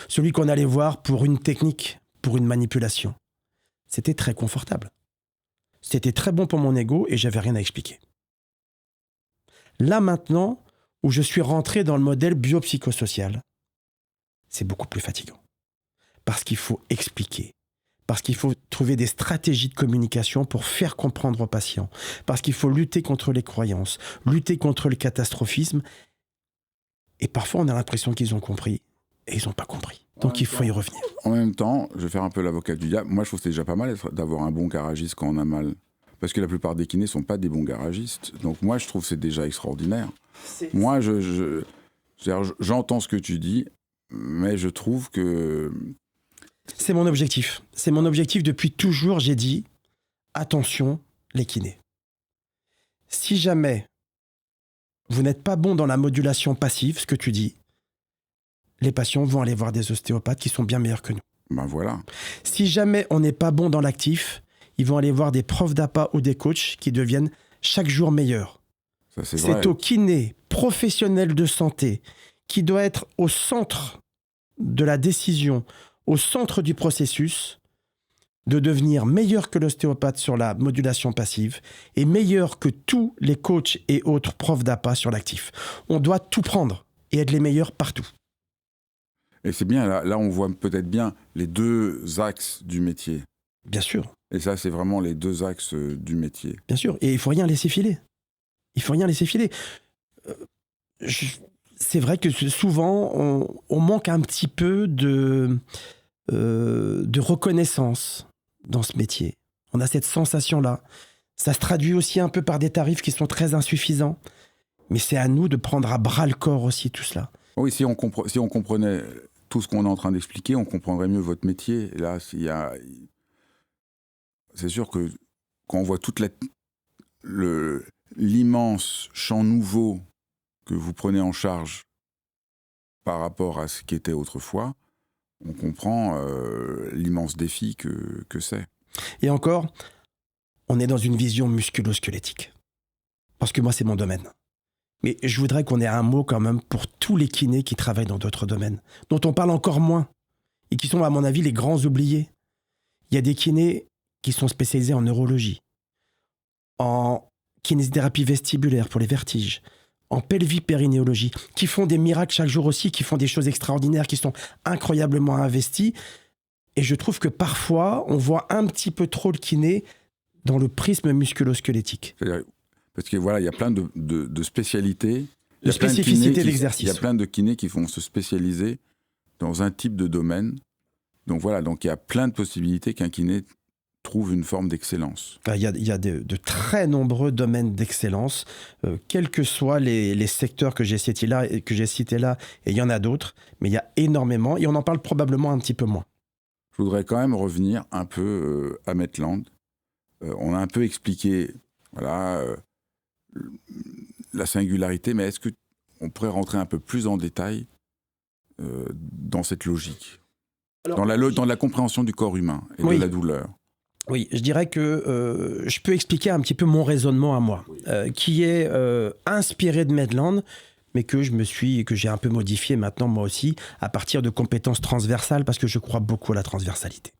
celui qu'on allait voir pour une technique, pour une manipulation, c'était très confortable. C'était très bon pour mon ego et j'avais rien à expliquer. Là maintenant, où je suis rentré dans le modèle biopsychosocial, c'est beaucoup plus fatigant. Parce qu'il faut expliquer, Parce qu'il faut trouver des stratégies de communication pour faire comprendre aux patients. Parce qu'il faut lutter contre les croyances, lutter contre le catastrophisme. Et parfois, on a l'impression qu'ils ont compris et ils n'ont pas compris. Donc, il faut y revenir. En même temps, je vais faire un peu l'avocat du diable. Moi, je trouve que c'est déjà pas mal d'avoir un bon garagiste quand on a mal. Parce que la plupart des kinés ne sont pas des bons garagistes. Donc, moi, je trouve que c'est déjà extraordinaire. Moi, j'entends ce que tu dis, mais je trouve que... C'est mon objectif. C'est mon objectif depuis toujours. J'ai dit, attention, les kinés. Si jamais vous n'êtes pas bon dans la modulation passive, ce que tu dis, les patients vont aller voir des ostéopathes qui sont bien meilleurs que nous. Ben voilà. Si jamais on n'est pas bon dans l'actif, ils vont aller voir des profs d'APA ou des coachs qui deviennent chaque jour meilleurs. Ça, c'est vrai. C'est au kiné professionnel de santé qui doit être au centre de la décision, au centre du processus, de devenir meilleur que l'ostéopathe sur la modulation passive et meilleur que tous les coachs et autres profs d'APA sur l'actif. On doit tout prendre et être les meilleurs partout. Et c'est bien, là on voit peut-être bien les deux axes du métier. Bien sûr. Et ça, c'est vraiment les deux axes du métier. Bien sûr. Et il ne faut rien laisser filer. Il ne faut rien laisser filer. C'est vrai que souvent, on manque un petit peu de reconnaissance dans ce métier. On a cette sensation-là. Ça se traduit aussi un peu par des tarifs qui sont très insuffisants. Mais c'est à nous de prendre à bras le corps aussi tout cela. Oui, si on comprenait tout ce qu'on est en train d'expliquer, on comprendrait mieux votre métier. Et là, c'est sûr que quand on voit toute l'immense champ nouveau que vous prenez en charge par rapport à ce qu'était autrefois, on comprend l'immense défi que c'est. Et encore, on est dans une vision musculo-squelettique. Parce que moi, c'est mon domaine. Mais je voudrais qu'on ait un mot quand même pour tous les kinés qui travaillent dans d'autres domaines, dont on parle encore moins, et qui sont, à mon avis, les grands oubliés. Il y a des kinés qui sont spécialisés en neurologie, en kinésithérapie vestibulaire pour les vertiges, en pelvipérinéologie, qui font des miracles chaque jour aussi, qui font des choses extraordinaires, qui sont incroyablement investis. Et je trouve que parfois, on voit un petit peu trop le kiné dans le prisme musculo-squelettique. C'est-à-dire, parce que voilà, il y a plein de spécialités. De spécificité de l'exercice. Il y a plein de kinés qui vont se spécialiser dans un type de domaine. Donc voilà, donc il y a plein de possibilités qu'un kiné trouve une forme d'excellence. Il y a de très nombreux domaines d'excellence, quels que soient les secteurs que j'ai cités là, et il y en a d'autres, mais il y a énormément, et on en parle probablement un petit peu moins. Je voudrais quand même revenir un peu à Maitland. On a un peu expliqué la singularité, mais est-ce qu'on pourrait rentrer un peu plus en détail dans cette logique, dans la compréhension du corps humain et de la douleur? Oui, je dirais que je peux expliquer un petit peu mon raisonnement à moi, qui est inspiré de Maitland, mais que j'ai un peu modifié maintenant moi aussi, à partir de compétences transversales, parce que je crois beaucoup à la transversalité.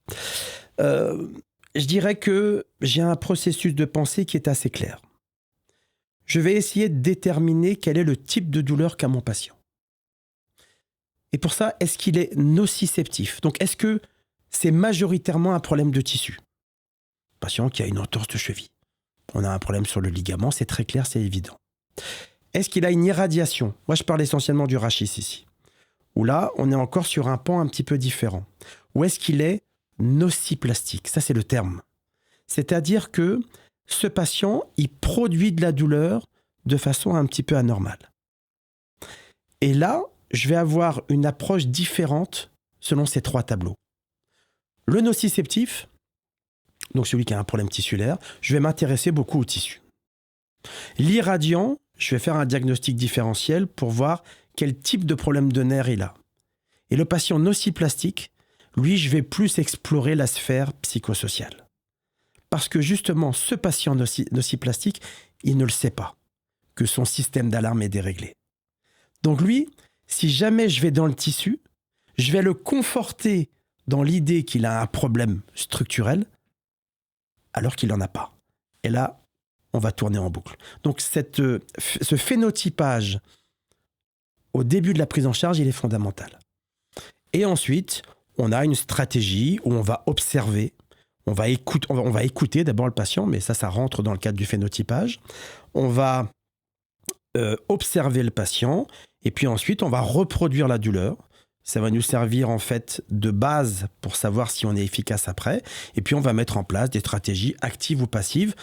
Je dirais que j'ai un processus de pensée qui est assez clair. Je vais essayer de déterminer quel est le type de douleur qu'a mon patient. Et pour ça, est-ce qu'il est nociceptif? Donc, est-ce que c'est majoritairement un problème de tissu? Patient qui a une entorse de cheville. On a un problème sur le ligament, c'est très clair, c'est évident. Est-ce qu'il a une irradiation? Moi, je parle essentiellement du rachis ici. Où là, on est encore sur un pan un petit peu différent. Ou est-ce qu'il est nociplastique? Ça, c'est le terme. C'est-à-dire que ce patient, il produit de la douleur de façon un petit peu anormale. Et là, je vais avoir une approche différente selon ces trois tableaux. Le nociceptif, donc celui qui a un problème tissulaire, je vais m'intéresser beaucoup au tissu. L'irradiant, je vais faire un diagnostic différentiel pour voir quel type de problème de nerf il a. Et le patient nociplastique, lui, je vais plus explorer la sphère psychosociale. Parce que justement, ce patient nociplastique, il ne le sait pas, que son système d'alarme est déréglé. Donc lui, si jamais je vais dans le tissu, je vais le conforter dans l'idée qu'il a un problème structurel, alors qu'il n'en a pas. Et là, on va tourner en boucle. Donc ce phénotypage, au début de la prise en charge, il est fondamental. Et ensuite, on a une stratégie où on va observer, on va écouter d'abord le patient, mais ça rentre dans le cadre du phénotypage. On va observer le patient et puis ensuite on va reproduire la douleur. Ça va nous servir en fait de base pour savoir si on est efficace après. Et puis on va mettre en place des stratégies actives ou passives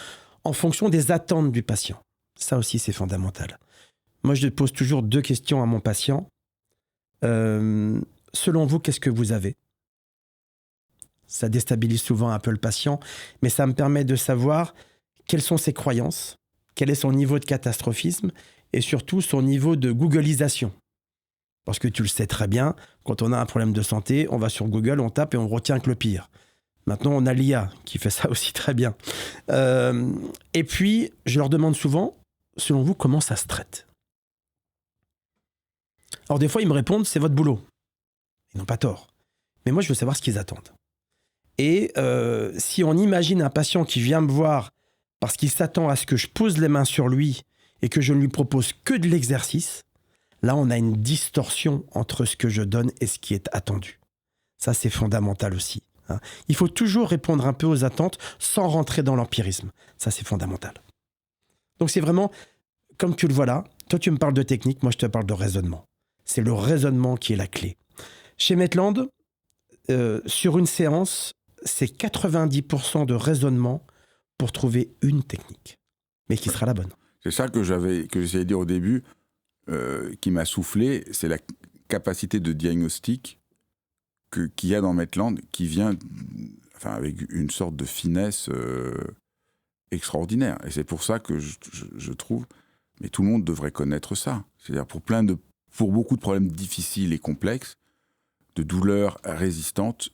en fonction des attentes du patient. Ça aussi c'est fondamental. Moi je pose toujours 2 questions à mon patient. Selon vous, qu'est-ce que vous avez ? Ça déstabilise souvent un peu le patient, mais ça me permet de savoir quelles sont ses croyances, quel est son niveau de catastrophisme et surtout son niveau de googlisation. Parce que tu le sais très bien, quand on a un problème de santé, on va sur Google, on tape et on retient que le pire. Maintenant, on a l'IA qui fait ça aussi très bien. Et puis, je leur demande souvent, selon vous, comment ça se traite ? Alors des fois, ils me répondent, c'est votre boulot. Ils n'ont pas tort. Mais moi, je veux savoir ce qu'ils attendent. Et si on imagine un patient qui vient me voir parce qu'il s'attend à ce que je pose les mains sur lui et que je ne lui propose que de l'exercice, là, on a une distorsion entre ce que je donne et ce qui est attendu. Ça, c'est fondamental aussi. Il faut toujours répondre un peu aux attentes sans rentrer dans l'empirisme. Ça, c'est fondamental. Donc, c'est vraiment, comme tu le vois là, toi, tu me parles de technique, moi, je te parle de raisonnement. C'est le raisonnement qui est la clé. Chez Maitland, sur une séance, c'est 90% de raisonnement pour trouver une technique, mais qui sera la bonne. C'est ça que j'essayais de dire au début, qui m'a soufflé, c'est la capacité de diagnostic qu'il y a dans Maitland, qui vient avec une sorte de finesse extraordinaire. Et c'est pour ça que je trouve, mais tout le monde devrait connaître ça. C'est-à-dire pour beaucoup de problèmes difficiles et complexes, de douleurs résistantes,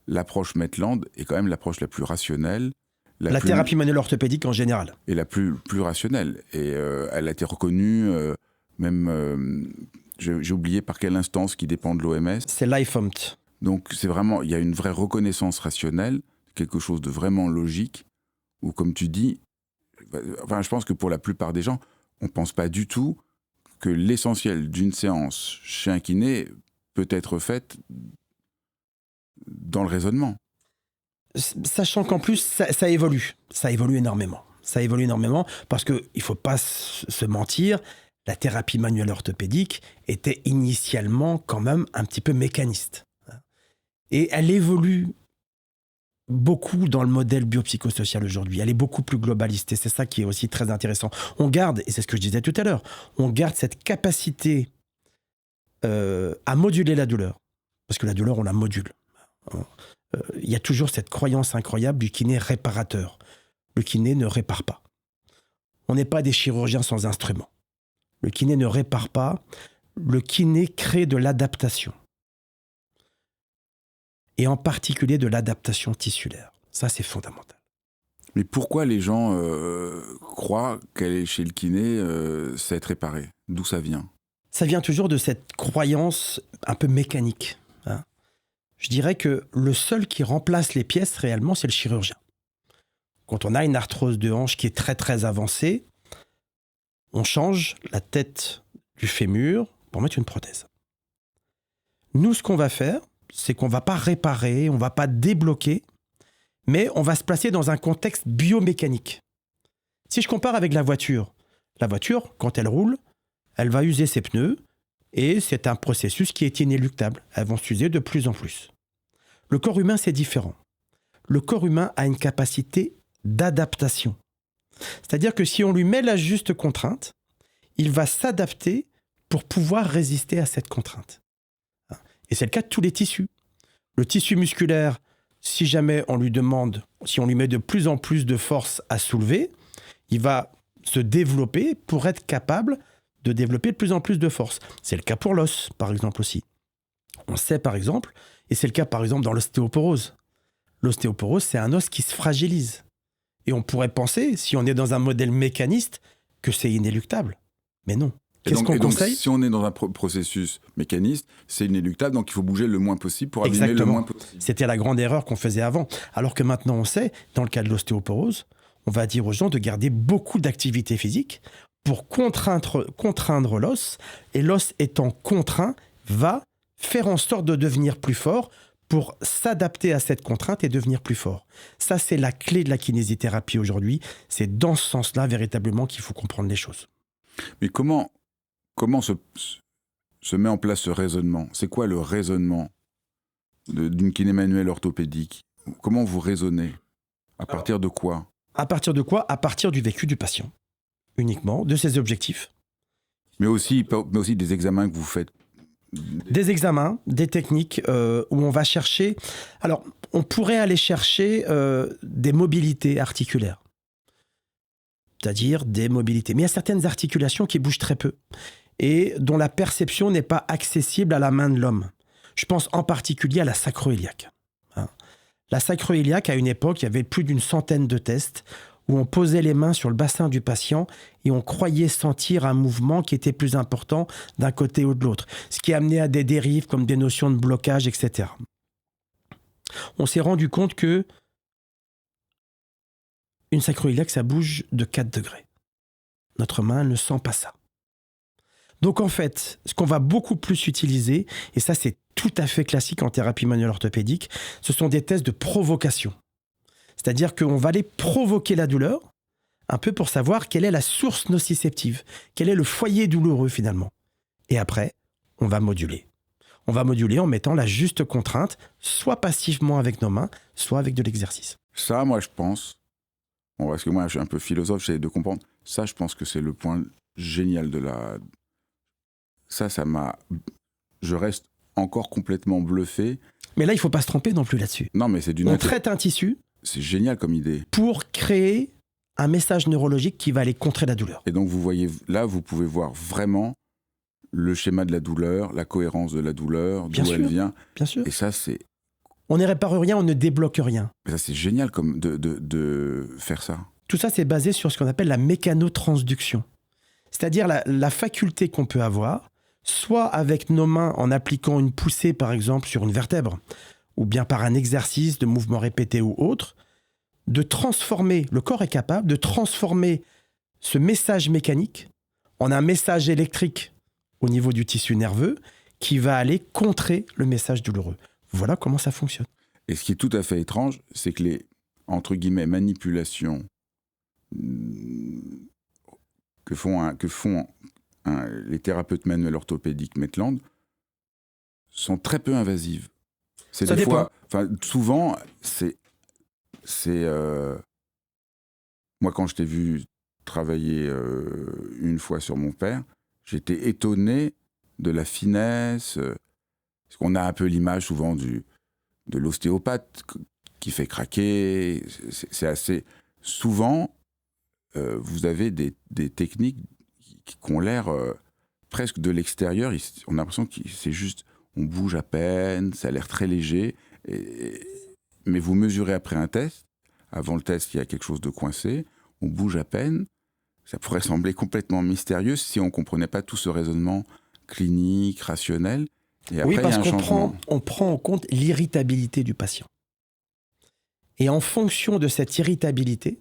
l'approche Maitland est quand même l'approche la plus rationnelle. La thérapie manuelle orthopédique en général. Et la plus rationnelle. Et elle a été reconnue, j'ai oublié par quelle instance qui dépend de l'OMS. C'est l'IFOMT. Donc c'est vraiment, il y a une vraie reconnaissance rationnelle, quelque chose de vraiment logique, où comme tu dis, je pense que pour la plupart des gens, on ne pense pas du tout que l'essentiel d'une séance chez un kiné peut être faite dans le raisonnement. Sachant qu'en plus, ça évolue. Ça évolue énormément. Ça évolue énormément parce qu'il ne faut pas se mentir, la thérapie manuelle orthopédique était initialement quand même un petit peu mécaniste. Et elle évolue beaucoup dans le modèle biopsychosocial aujourd'hui. Elle est beaucoup plus globaliste et c'est ça qui est aussi très intéressant. On garde, et c'est ce que je disais tout à l'heure, on garde cette capacité à moduler la douleur. Parce que la douleur, on la module. Il y a toujours cette croyance incroyable du kiné réparateur. Le kiné ne répare pas. On n'est pas des chirurgiens sans instruments. Le kiné ne répare pas. Le kiné crée de l'adaptation. Et en particulier de l'adaptation tissulaire. Ça, c'est fondamental. Mais pourquoi les gens croient qu'aller chez le kiné, c'est être réparé ? D'où ça vient ? Ça vient toujours de cette croyance un peu mécanique. Je dirais que le seul qui remplace les pièces réellement, c'est le chirurgien. Quand on a une arthrose de hanche qui est très très avancée, on change la tête du fémur pour mettre une prothèse. Nous, ce qu'on va faire, c'est qu'on ne va pas réparer, on ne va pas débloquer, mais on va se placer dans un contexte biomécanique. Si je compare avec la voiture, quand elle roule, elle va user ses pneus, et c'est un processus qui est inéluctable. Elles vont s'user de plus en plus. Le corps humain, c'est différent. Le corps humain a une capacité d'adaptation. C'est-à-dire que si on lui met la juste contrainte, il va s'adapter pour pouvoir résister à cette contrainte. Et c'est le cas de tous les tissus. Le tissu musculaire, si jamais on lui demande, si on lui met de plus en plus de force à soulever, il va se développer pour être capable de développer de plus en plus de force. C'est le cas pour l'os, par exemple, aussi. On sait, par exemple, et c'est le cas, par exemple, dans l'ostéoporose. L'ostéoporose, c'est un os qui se fragilise. Et on pourrait penser, si on est dans un modèle mécaniste, que c'est inéluctable. Mais non. Qu'est-ce qu'on conseille ? Si on est dans un processus mécaniste, c'est inéluctable, donc il faut bouger le moins possible pour abîmer le moins possible. C'était la grande erreur qu'on faisait avant. Alors que maintenant, on sait, dans le cas de l'ostéoporose, on va dire aux gens de garder beaucoup d'activité physique pour contraindre l'os, et l'os étant contraint, va faire en sorte de devenir plus fort pour s'adapter à cette contrainte et devenir plus fort. Ça, c'est la clé de la kinésithérapie aujourd'hui. C'est dans ce sens-là, véritablement, qu'il faut comprendre les choses. Mais comment se met en place ce raisonnement? C'est quoi le raisonnement d'une kiné manuelle orthopédique? Comment vous raisonnez? À partir de quoi? À partir de quoi? À partir du vécu du patient, uniquement, de ses objectifs. Mais aussi des examens que vous faites. Des examens, des techniques où on va chercher... Alors, on pourrait aller chercher des mobilités articulaires. C'est-à-dire des mobilités. Mais il y a certaines articulations qui bougent très peu et dont la perception n'est pas accessible à la main de l'homme. Je pense en particulier à la sacro-iliaque. La sacro-iliaque, à une époque, il y avait plus d'une centaine de tests où on posait les mains sur le bassin du patient et on croyait sentir un mouvement qui était plus important d'un côté ou de l'autre, ce qui amenait à des dérives comme des notions de blocage, etc. On s'est rendu compte que une sacro-iliaque, ça bouge de 4 degrés. Notre main ne sent pas ça. Donc en fait, ce qu'on va beaucoup plus utiliser, et ça c'est tout à fait classique en thérapie manuelle orthopédique, ce sont des tests de provocation. C'est-à-dire qu'on va aller provoquer la douleur, un peu pour savoir quelle est la source nociceptive, quel est le foyer douloureux finalement. Et après, on va moduler. On va moduler en mettant la juste contrainte, soit passivement avec nos mains, soit avec de l'exercice. Ça, moi je pense, parce que moi je suis un peu philosophe, j'essaie de comprendre, ça je pense que c'est le point génial de la... Ça m'a... Je reste encore complètement bluffé. Mais là, il ne faut pas se tromper non plus là-dessus. Non, mais c'est d'une... On traite un tissu... C'est génial comme idée. Pour créer un message neurologique qui va aller contrer la douleur. Et donc, vous voyez, là, vous pouvez voir vraiment le schéma de la douleur, la cohérence de la douleur, d'où elle vient. Bien sûr. Et ça, c'est... On ne répare rien, on ne débloque rien. Mais ça, c'est génial comme de faire ça. Tout ça, c'est basé sur ce qu'on appelle la mécanotransduction. C'est-à-dire la faculté qu'on peut avoir, soit avec nos mains en appliquant une poussée, par exemple, sur une vertèbre, ou bien par un exercice de mouvement répété ou autre, de transformer, le corps est capable de transformer ce message mécanique en un message électrique au niveau du tissu nerveux qui va aller contrer le message douloureux. Voilà comment ça fonctionne. Et ce qui est tout à fait étrange, c'est que les, entre guillemets, manipulations que font les thérapeutes manuels orthopédiques Maitland sont très peu invasives. C'est ça des dépend. fois, souvent, c'est moi quand je t'ai vu travailler une fois sur mon père, j'étais étonné de la finesse, parce qu'on a un peu l'image souvent de l'ostéopathe qui fait craquer. C'est assez souvent, vous avez des techniques qui ont l'air presque de l'extérieur. On a l'impression que c'est juste, on bouge à peine, ça a l'air très léger. Mais vous mesurez après un test, avant le test, il y a quelque chose de coincé, on bouge à peine. Ça pourrait sembler complètement mystérieux si on ne comprenait pas tout ce raisonnement clinique, rationnel. Et après, oui, parce il y a un changement. On prend en compte l'irritabilité du patient. Et en fonction de cette irritabilité,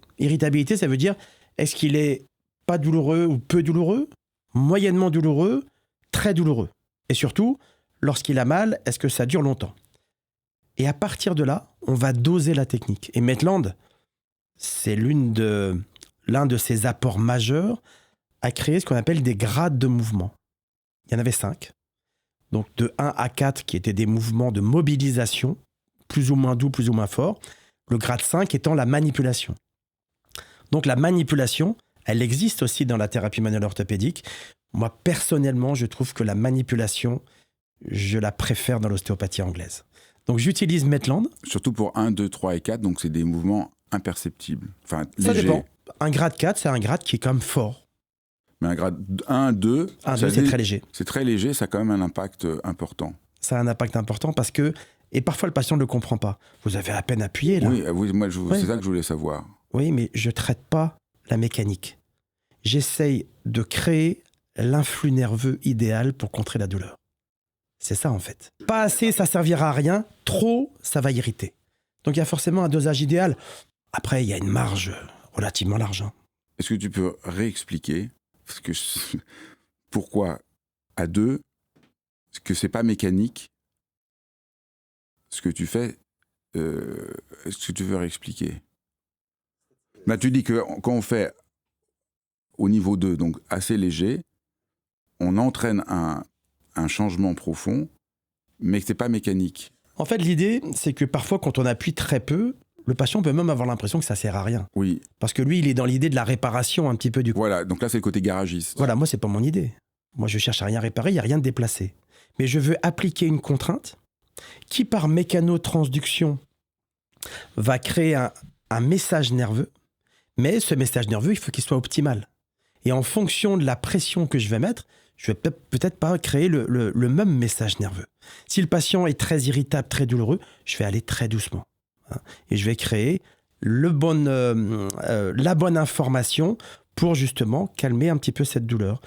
ça veut dire, est-ce qu'il est pas douloureux ou peu douloureux, moyennement douloureux, très douloureux. Et surtout, lorsqu'il a mal, est-ce que ça dure longtemps? Et à partir de là, on va doser la technique. Et Maitland, c'est l'un de ses apports majeurs à créer ce qu'on appelle des grades de mouvement. Il y en avait 5. Donc de 1 à 4 qui étaient des mouvements de mobilisation, plus ou moins doux, plus ou moins forts. Le grade 5 étant la manipulation. Donc la manipulation, elle existe aussi dans la thérapie manuelle orthopédique. Moi, personnellement, je trouve que la manipulation, je la préfère dans l'ostéopathie anglaise. Donc j'utilise Maitland. Surtout pour 1, 2, 3 et 4, donc c'est des mouvements imperceptibles. Enfin, ça légers. dépend. Un grade 4, c'est un grade qui est quand même fort. Mais un grade 1, 2... 1, 2, c'est très léger. C'est très léger, ça a quand même un impact important. Ça a un impact important parce que... Et parfois, le patient ne le comprend pas. Vous avez à peine appuyé, là. Oui, moi, c'est ça que je voulais savoir. Oui, mais je ne traite pas la mécanique. J'essaye de créer l'influx nerveux idéal pour contrer la douleur. C'est ça, en fait. Pas assez, ça servira à rien. Trop, ça va irriter. Donc, il y a forcément un dosage idéal. Après, il y a une marge relativement large. Est-ce que tu peux réexpliquer parce que pourquoi, à 2, que c'est pas mécanique ce que tu fais. Est-ce que tu veux réexpliquer? Tu dis que quand on fait au niveau 2, donc assez léger, on entraîne un changement profond, mais que c'est pas mécanique. En fait, l'idée, c'est que parfois, quand on appuie très peu, le patient peut même avoir l'impression que ça sert à rien. Oui. Parce que lui, il est dans l'idée de la réparation un petit peu du coup. Voilà, donc là, c'est le côté garagiste. Voilà, moi, c'est pas mon idée. Moi, je cherche à rien réparer, il n'y a rien de déplacé. Mais je veux appliquer une contrainte qui, par mécanotransduction, va créer un message nerveux. Mais ce message nerveux, il faut qu'il soit optimal. Et en fonction de la pression que je vais mettre, je vais peut-être pas créer le même message nerveux. Si le patient est très irritable, très douloureux, je vais aller très doucement. Et je vais créer la bonne information pour justement calmer un petit peu cette douleur.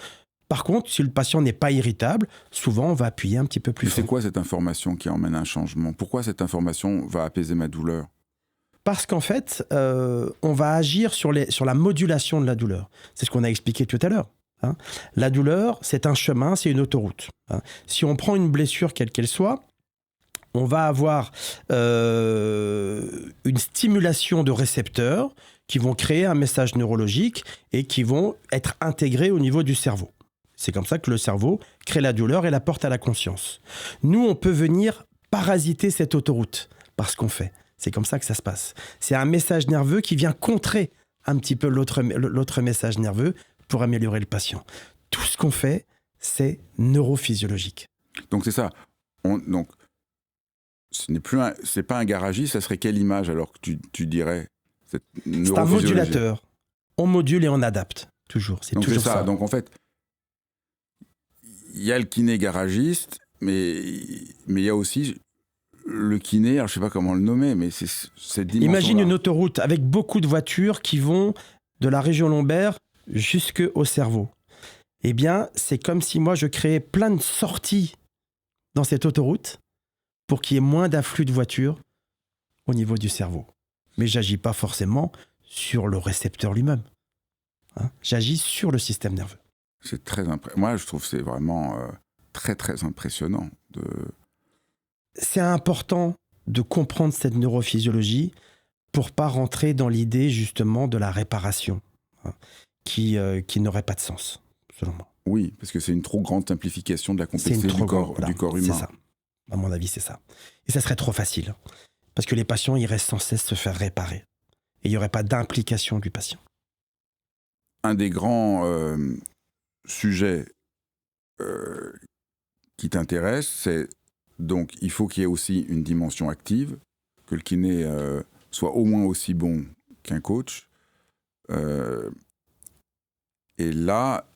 Par contre, si le patient n'est pas irritable, souvent on va appuyer un petit peu plus fort. C'est quoi cette information qui emmène un changement? Pourquoi cette information va apaiser ma douleur? Parce qu'en fait, on va agir sur la modulation de la douleur. C'est ce qu'on a expliqué tout à l'heure. La douleur, c'est un chemin, c'est une autoroute. Si on prend une blessure quelle qu'elle soit, on va avoir une stimulation de récepteurs qui vont créer un message neurologique et qui vont être intégrés au niveau du cerveau. C'est comme ça que le cerveau crée la douleur et la porte à la conscience. Nous, on peut venir parasiter cette autoroute par ce qu'on fait. C'est comme ça que ça se passe. C'est un message nerveux qui vient contrer un petit peu l'autre message nerveux pour améliorer le patient. Tout ce qu'on fait, c'est neurophysiologique. Donc c'est ça. Donc c'est pas un garagiste, ça serait quelle image alors que tu dirais? C'est un modulateur. On module et on adapte. Toujours. C'est toujours ça. Donc en fait, il y a le kiné garagiste, mais il y a aussi le kiné, alors je sais pas comment le nommer, mais c'est cette dimension-là. Imagine une autoroute avec beaucoup de voitures qui vont de la région lombaire jusqu'au cerveau. Eh bien, c'est comme si moi je créais plein de sorties dans cette autoroute pour qu'il y ait moins d'afflux de voitures au niveau du cerveau. Mais j'agis pas forcément sur le récepteur lui-même. J'agis sur le système nerveux. C'est très moi, je trouve que c'est vraiment très, très impressionnant. C'est important de comprendre cette neurophysiologie pour pas rentrer dans l'idée justement de la réparation, qui n'aurait pas de sens, selon moi. Oui, parce que c'est une trop grande simplification de la complexité du corps humain. C'est ça. À mon avis, c'est ça. Et ça serait trop facile. Parce que les patients, ils restent sans cesse se faire réparer. Et il n'y aurait pas d'implication du patient. Un des grands sujets qui t'intéresse, c'est donc il faut qu'il y ait aussi une dimension active, que le kiné soit au moins aussi bon qu'un coach. Et là,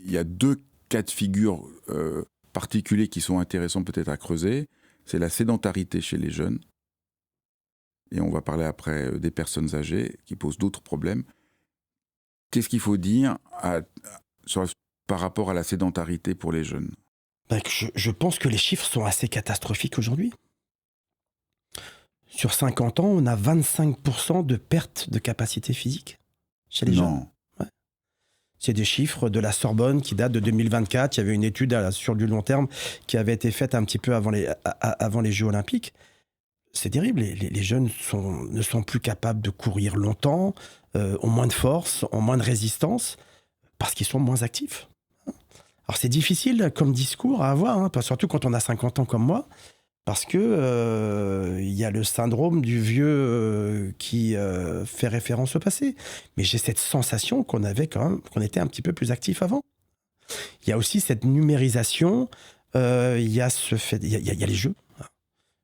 il y a deux cas de figure particuliers qui sont intéressants peut-être à creuser. C'est la sédentarité chez les jeunes. Et on va parler après des personnes âgées qui posent d'autres problèmes. Qu'est-ce qu'il faut dire par rapport à la sédentarité pour les jeunes? Je pense que les chiffres sont assez catastrophiques aujourd'hui. Sur 50 ans, on a 25% de perte de capacité physique chez les jeunes. Ouais. C'est des chiffres de la Sorbonne qui datent de 2024. Il y avait une étude sur du long terme qui avait été faite un petit peu avant les Jeux Olympiques. C'est terrible. Les jeunes ne sont plus capables de courir longtemps, ont moins de force, ont moins de résistance, parce qu'ils sont moins actifs. Alors c'est difficile comme discours à avoir, surtout quand on a 50 ans comme moi, parce que y a le syndrome du vieux qui fait référence au passé. Mais j'ai cette sensation qu'on était un petit peu plus actif avant. Il y a aussi cette numérisation, il y a les jeux.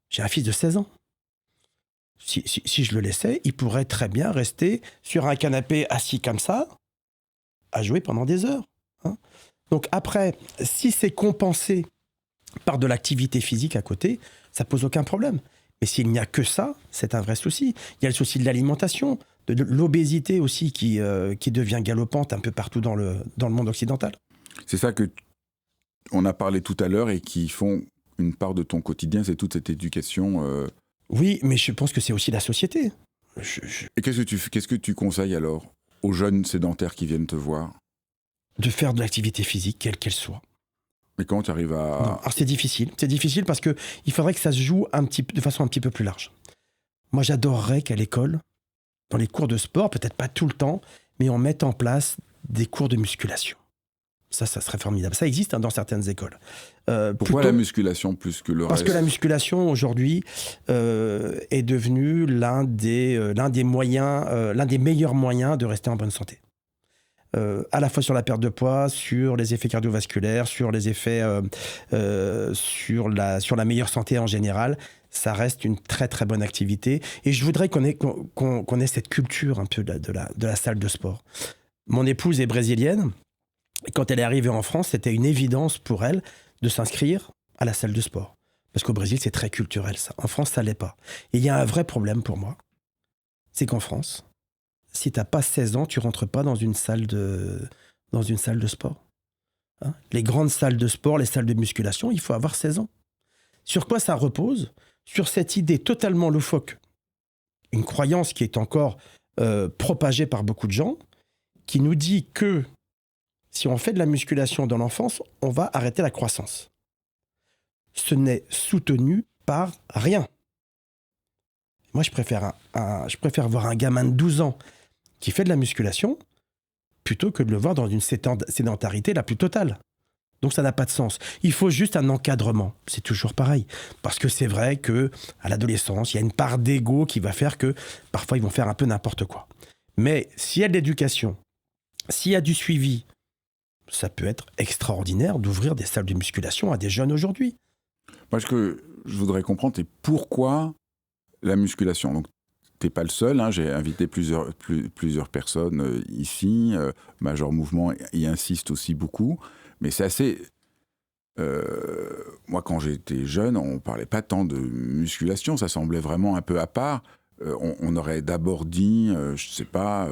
J'ai un fils de 16 ans. Si je le laissais, il pourrait très bien rester sur un canapé assis comme ça, à jouer pendant des heures. Donc après, si c'est compensé par de l'activité physique à côté, ça pose aucun problème. Mais s'il n'y a que ça, c'est un vrai souci. Il y a le souci de l'alimentation, de l'obésité aussi qui devient galopante un peu partout dans le monde occidental. C'est ça que on a parlé tout à l'heure et qui font une part de ton quotidien, c'est toute cette éducation. Oui, mais je pense que c'est aussi la société. Et qu'est-ce que tu conseilles alors aux jeunes sédentaires qui viennent te voir? De faire de l'activité physique, quelle qu'elle soit. Mais comment tu arrives Non. à... Alors c'est difficile. C'est difficile parce qu'il faudrait que ça se joue de façon un petit peu plus large. Moi, j'adorerais qu'à l'école, dans les cours de sport, peut-être pas tout le temps, mais on mette en place des cours de musculation. Ça serait formidable. Ça existe dans certaines écoles. Pourquoi la musculation plus que le reste? Parce que la musculation, aujourd'hui, est devenue l'un des meilleurs moyens de rester en bonne santé. À la fois sur la perte de poids, sur les effets cardiovasculaires, sur les effets sur la meilleure santé en général. Ça reste une très très bonne activité. Et je voudrais qu'on ait cette culture un peu de la salle de sport. Mon épouse est brésilienne. Et quand elle est arrivée en France, c'était une évidence pour elle de s'inscrire à la salle de sport. Parce qu'au Brésil, c'est très culturel, ça. En France, ça ne l'est pas. Et il y a un vrai problème pour moi. C'est qu'en France, si tu n'as pas 16 ans, tu ne rentres pas dans une salle de sport. Hein? Les grandes salles de sport, les salles de musculation, il faut avoir 16 ans. Sur quoi ça repose? Sur cette idée totalement loufoque. Une croyance qui est encore propagée par beaucoup de gens, qui nous dit que si on fait de la musculation dans l'enfance, on va arrêter la croissance. Ce n'est soutenu par rien. Moi, je préfère voir un gamin de 12 ans qui fait de la musculation plutôt que de le voir dans une sédentarité la plus totale. Donc ça n'a pas de sens. Il faut juste un encadrement. C'est toujours pareil. Parce que c'est vrai qu'à l'adolescence, il y a une part d'ego qui va faire que parfois ils vont faire un peu n'importe quoi. Mais s'il y a de l'éducation, s'il y a du suivi, ça peut être extraordinaire d'ouvrir des salles de musculation à des jeunes aujourd'hui. Moi, ce que je voudrais comprendre, c'est pourquoi la musculation. Donc, tu n'es pas le seul. Hein, j'ai invité plusieurs personnes ici. Major Mouvement y insiste aussi beaucoup. Mais c'est assez... moi, quand j'étais jeune, on ne parlait pas tant de musculation. Ça semblait vraiment un peu à part. On aurait d'abord dit, je ne sais pas...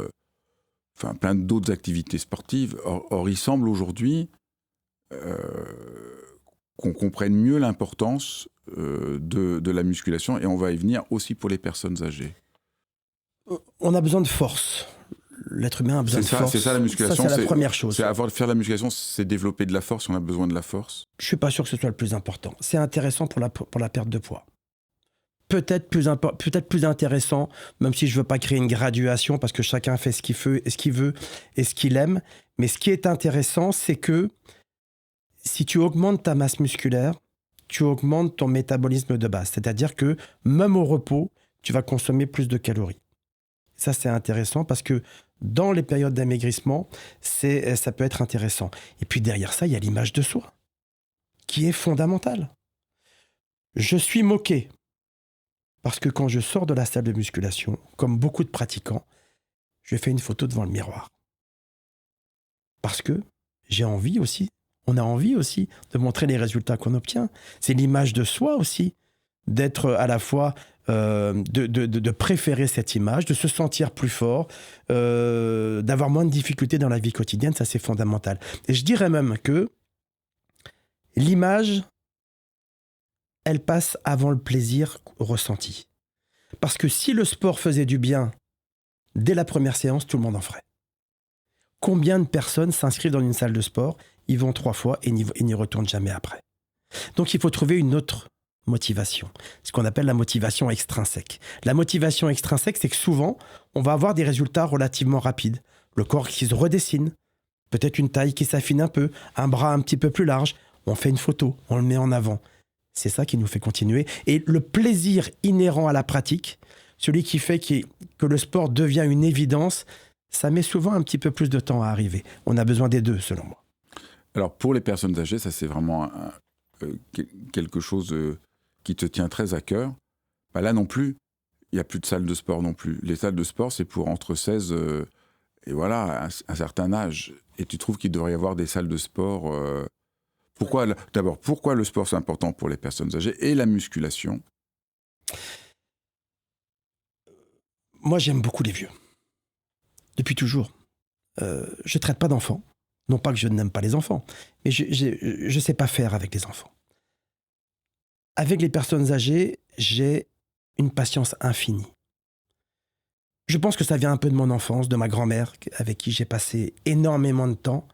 plein d'autres activités sportives. Or, il semble aujourd'hui qu'on comprenne mieux l'importance de la musculation, et on va y venir aussi pour les personnes âgées. On a besoin de force. L'être humain a besoin de force. C'est ça la musculation. Ça, c'est la première chose. Faire la musculation, c'est développer de la force. On a besoin de la force. Je ne suis pas sûr que ce soit le plus important. C'est intéressant pour la perte de poids. Peut-être plus intéressant, même si je ne veux pas créer une graduation, parce que chacun fait ce qu'il veut et ce qu'il aime. Mais ce qui est intéressant, c'est que si tu augmentes ta masse musculaire, tu augmentes ton métabolisme de base. C'est-à-dire que même au repos, tu vas consommer plus de calories. Ça, c'est intéressant parce que dans les périodes d'amaigrissement, ça peut être intéressant. Et puis derrière ça, il y a l'image de soi, qui est fondamentale. Je suis moqué. Parce que quand je sors de la salle de musculation, comme beaucoup de pratiquants, je fais une photo devant le miroir. Parce que on a envie aussi de montrer les résultats qu'on obtient. C'est l'image de soi aussi, d'être à la fois, de préférer cette image, de se sentir plus fort, d'avoir moins de difficultés dans la vie quotidienne, ça c'est fondamental. Et je dirais même que l'image, elle passe avant le plaisir ressenti. Parce que si le sport faisait du bien dès la première séance, tout le monde en ferait. Combien de personnes s'inscrivent dans une salle de sport, y vont 3 fois et n'y retournent jamais après? Donc il faut trouver une autre motivation, ce qu'on appelle la motivation extrinsèque. La motivation extrinsèque, c'est que souvent, on va avoir des résultats relativement rapides. Le corps qui se redessine, peut-être une taille qui s'affine un peu, un bras un petit peu plus large, on fait une photo, on le met en avant. C'est ça qui nous fait continuer. Et le plaisir inhérent à la pratique, celui qui fait que le sport devient une évidence, ça met souvent un petit peu plus de temps à arriver. On a besoin des deux, selon moi. Alors, pour les personnes âgées, ça c'est vraiment quelque chose qui te tient très à cœur. Bah, là non plus, il n'y a plus de salles de sport non plus. Les salles de sport, c'est pour entre 16 et voilà, un certain âge. Et tu trouves qu'il devrait y avoir des salles de sport... Pourquoi le sport c'est important pour les personnes âgées et la musculation? Moi, j'aime beaucoup les vieux. Depuis toujours. Je ne traite pas d'enfants. Non pas que je n'aime pas les enfants, mais je ne sais pas faire avec les enfants. Avec les personnes âgées, j'ai une patience infinie. Je pense que ça vient un peu de mon enfance, de ma grand-mère, avec qui j'ai passé énormément de temps.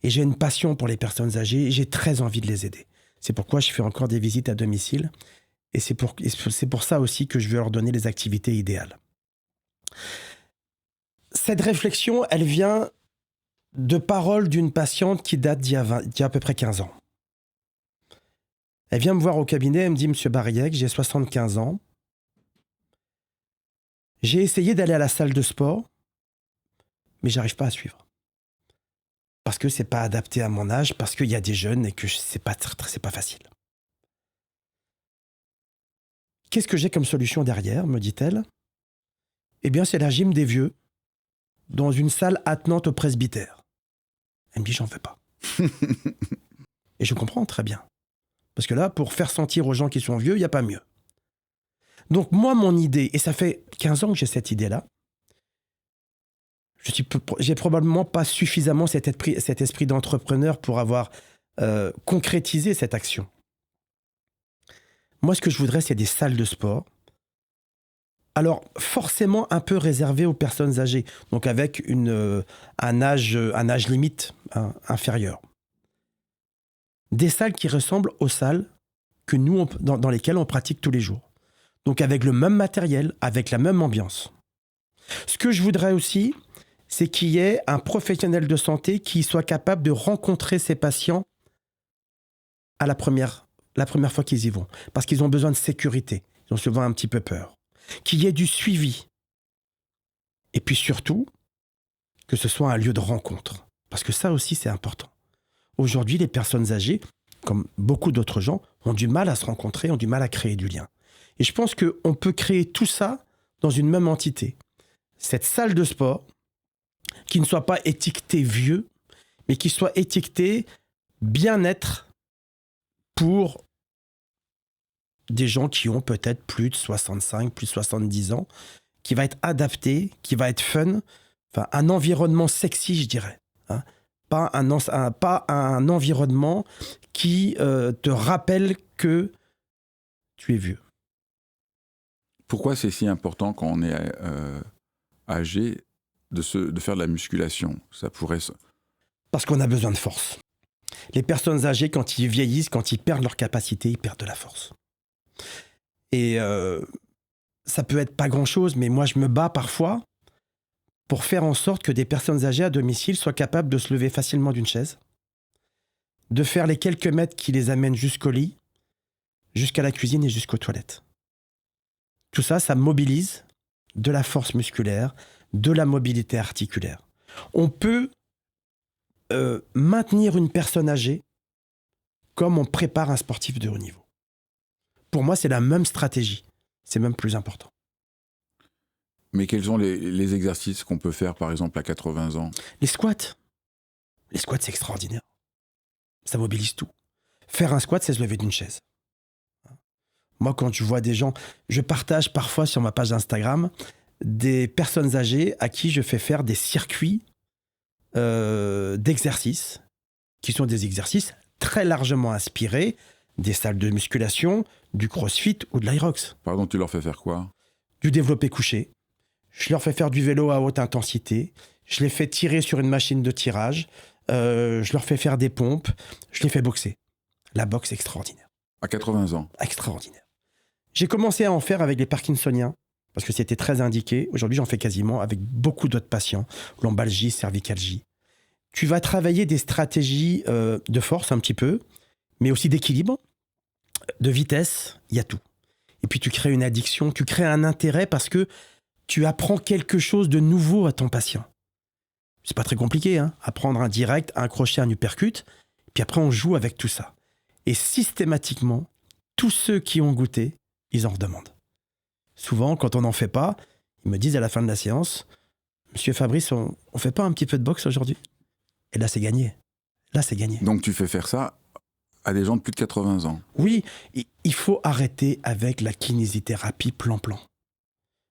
Et j'ai une passion pour les personnes âgées et j'ai très envie de les aider. C'est pourquoi je fais encore des visites à domicile. Et c'est pour ça aussi que je veux leur donner les activités idéales. Cette réflexion, elle vient de paroles d'une patiente qui date d'il y a à peu près 15 ans. Elle vient me voir au cabinet, elle me dit « Monsieur Bariec, j'ai 75 ans. J'ai essayé d'aller à la salle de sport, mais j'arrive pas à suivre. Parce que c'est pas adapté à mon âge, parce qu'il y a des jeunes et que c'est pas facile. Qu'est-ce que j'ai comme solution derrière, me dit-elle? Eh bien, c'est la gym des vieux, dans une salle attenante au presbytère. Elle me dit, j'en veux pas. Et je comprends très bien. Parce que là, pour faire sentir aux gens qui sont vieux, il n'y a pas mieux. Donc moi, mon idée, et ça fait 15 ans que j'ai cette idée-là, j'ai probablement pas suffisamment cet esprit d'entrepreneur pour avoir concrétisé cette action. Moi, ce que je voudrais, c'est des salles de sport. Alors, forcément un peu réservées aux personnes âgées, donc avec un âge limite inférieur. Des salles qui ressemblent aux salles que nous, dans lesquelles on pratique tous les jours. Donc avec le même matériel, avec la même ambiance. Ce que je voudrais aussi, c'est qu'il y ait un professionnel de santé qui soit capable de rencontrer ses patients à la première fois qu'ils y vont. Parce qu'ils ont besoin de sécurité. Ils ont souvent un petit peu peur. Qu'il y ait du suivi. Et puis surtout, que ce soit un lieu de rencontre. Parce que ça aussi, c'est important. Aujourd'hui, les personnes âgées, comme beaucoup d'autres gens, ont du mal à se rencontrer, ont du mal à créer du lien. Et je pense qu'on peut créer tout ça dans une même entité. Cette salle de sport, qui ne soit pas étiquetée vieux, mais qui soit étiquetée bien-être pour des gens qui ont peut-être plus de 65, plus de 70 ans, qui va être adapté, qui va être fun, enfin un environnement sexy, je dirais. Hein. Pas un environnement qui te rappelle que tu es vieux. Pourquoi c'est si important quand on est âgé de faire de la musculation? Ça pourrait... Parce qu'on a besoin de force. Les personnes âgées, quand ils vieillissent, quand ils perdent leur capacité, ils perdent de la force. Et ça peut être pas grand-chose, mais moi je me bats parfois pour faire en sorte que des personnes âgées à domicile soient capables de se lever facilement d'une chaise, de faire les quelques mètres qui les amènent jusqu'au lit, jusqu'à la cuisine et jusqu'aux toilettes. Tout ça, ça mobilise de la force musculaire, de la mobilité articulaire. On peut maintenir une personne âgée comme on prépare un sportif de haut niveau. Pour moi, c'est la même stratégie. C'est même plus important. Mais quels sont les exercices qu'on peut faire, par exemple, à 80 ans? Les squats. Les squats, c'est extraordinaire. Ça mobilise tout. Faire un squat, c'est se lever d'une chaise. Moi, quand je vois des gens, je partage parfois sur ma page Instagram des personnes âgées à qui je fais faire des circuits d'exercices, qui sont des exercices très largement inspirés des salles de musculation, du crossfit ou de l'Aerox. Pardon, tu leur fais faire quoi? Du développé couché. Je leur fais faire du vélo à haute intensité. Je les fais tirer sur une machine de tirage. Je leur fais faire des pompes. Je les fais boxer. La boxe, extraordinaire. À 80 ans? Extraordinaire. J'ai commencé à en faire avec les Parkinsoniens, parce que c'était très indiqué. Aujourd'hui, j'en fais quasiment avec beaucoup d'autres patients. Lombalgie, cervicalgie. Tu vas travailler des stratégies de force un petit peu, mais aussi d'équilibre, de vitesse, il y a tout. Et puis tu crées une addiction, tu crées un intérêt parce que tu apprends quelque chose de nouveau à ton patient. C'est pas très compliqué, hein. Apprendre un direct, un crochet, un uppercut, puis après on joue avec tout ça. Et systématiquement, tous ceux qui ont goûté, ils en redemandent. Souvent, quand on n'en fait pas, ils me disent à la fin de la séance, « Monsieur Fabrice, on fait pas un petit peu de boxe aujourd'hui ?» Et là, c'est gagné. Là, c'est gagné. Donc tu fais faire ça à des gens de plus de 80 ans? Oui, il faut arrêter avec la kinésithérapie plan-plan.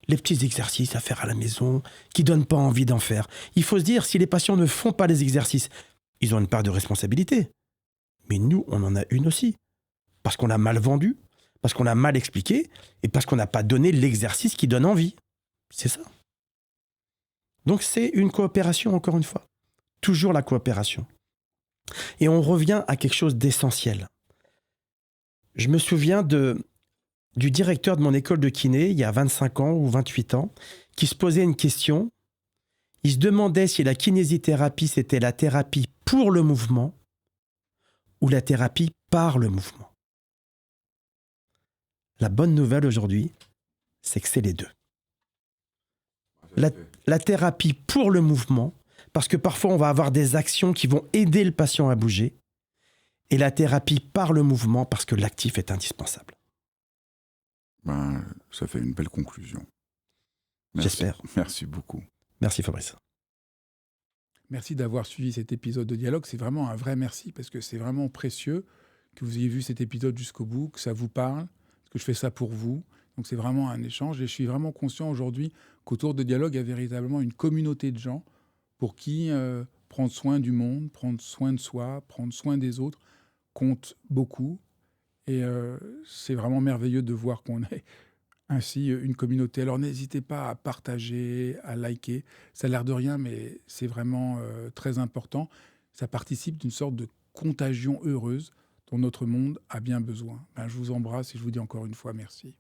Les petits exercices à faire à la maison qui ne donnent pas envie d'en faire. Il faut se dire, si les patients ne font pas les exercices, ils ont une part de responsabilité. Mais nous, on en a une aussi. Parce qu'on a mal vendu, parce qu'on a mal expliqué et parce qu'on n'a pas donné l'exercice qui donne envie. C'est ça. Donc c'est une coopération, encore une fois. Toujours la coopération. Et on revient à quelque chose d'essentiel. Je me souviens du directeur de mon école de kiné, il y a 25 ans ou 28 ans, qui se posait une question. Il se demandait si la kinésithérapie, c'était la thérapie pour le mouvement ou la thérapie par le mouvement. La bonne nouvelle aujourd'hui, c'est que c'est les deux. La thérapie pour le mouvement, parce que parfois on va avoir des actions qui vont aider le patient à bouger, et la thérapie par le mouvement, parce que l'actif est indispensable. Ça fait une belle conclusion. Merci. J'espère. Merci beaucoup. Merci Fabrice. Merci d'avoir suivi cet épisode de Dialogue. C'est vraiment un vrai merci parce que c'est vraiment précieux que vous ayez vu cet épisode jusqu'au bout, que ça vous parle, parce que je fais ça pour vous. Donc c'est vraiment un échange et je suis vraiment conscient aujourd'hui qu'autour de Dialogue, il y a véritablement une communauté de gens pour qui prendre soin du monde, prendre soin de soi, prendre soin des autres compte beaucoup. Et c'est vraiment merveilleux de voir qu'on est ainsi une communauté. Alors n'hésitez pas à partager, à liker. Ça a l'air de rien, mais c'est vraiment très important. Ça participe d'une sorte de contagion heureuse dont notre monde a bien besoin. Je vous embrasse et je vous dis encore une fois merci.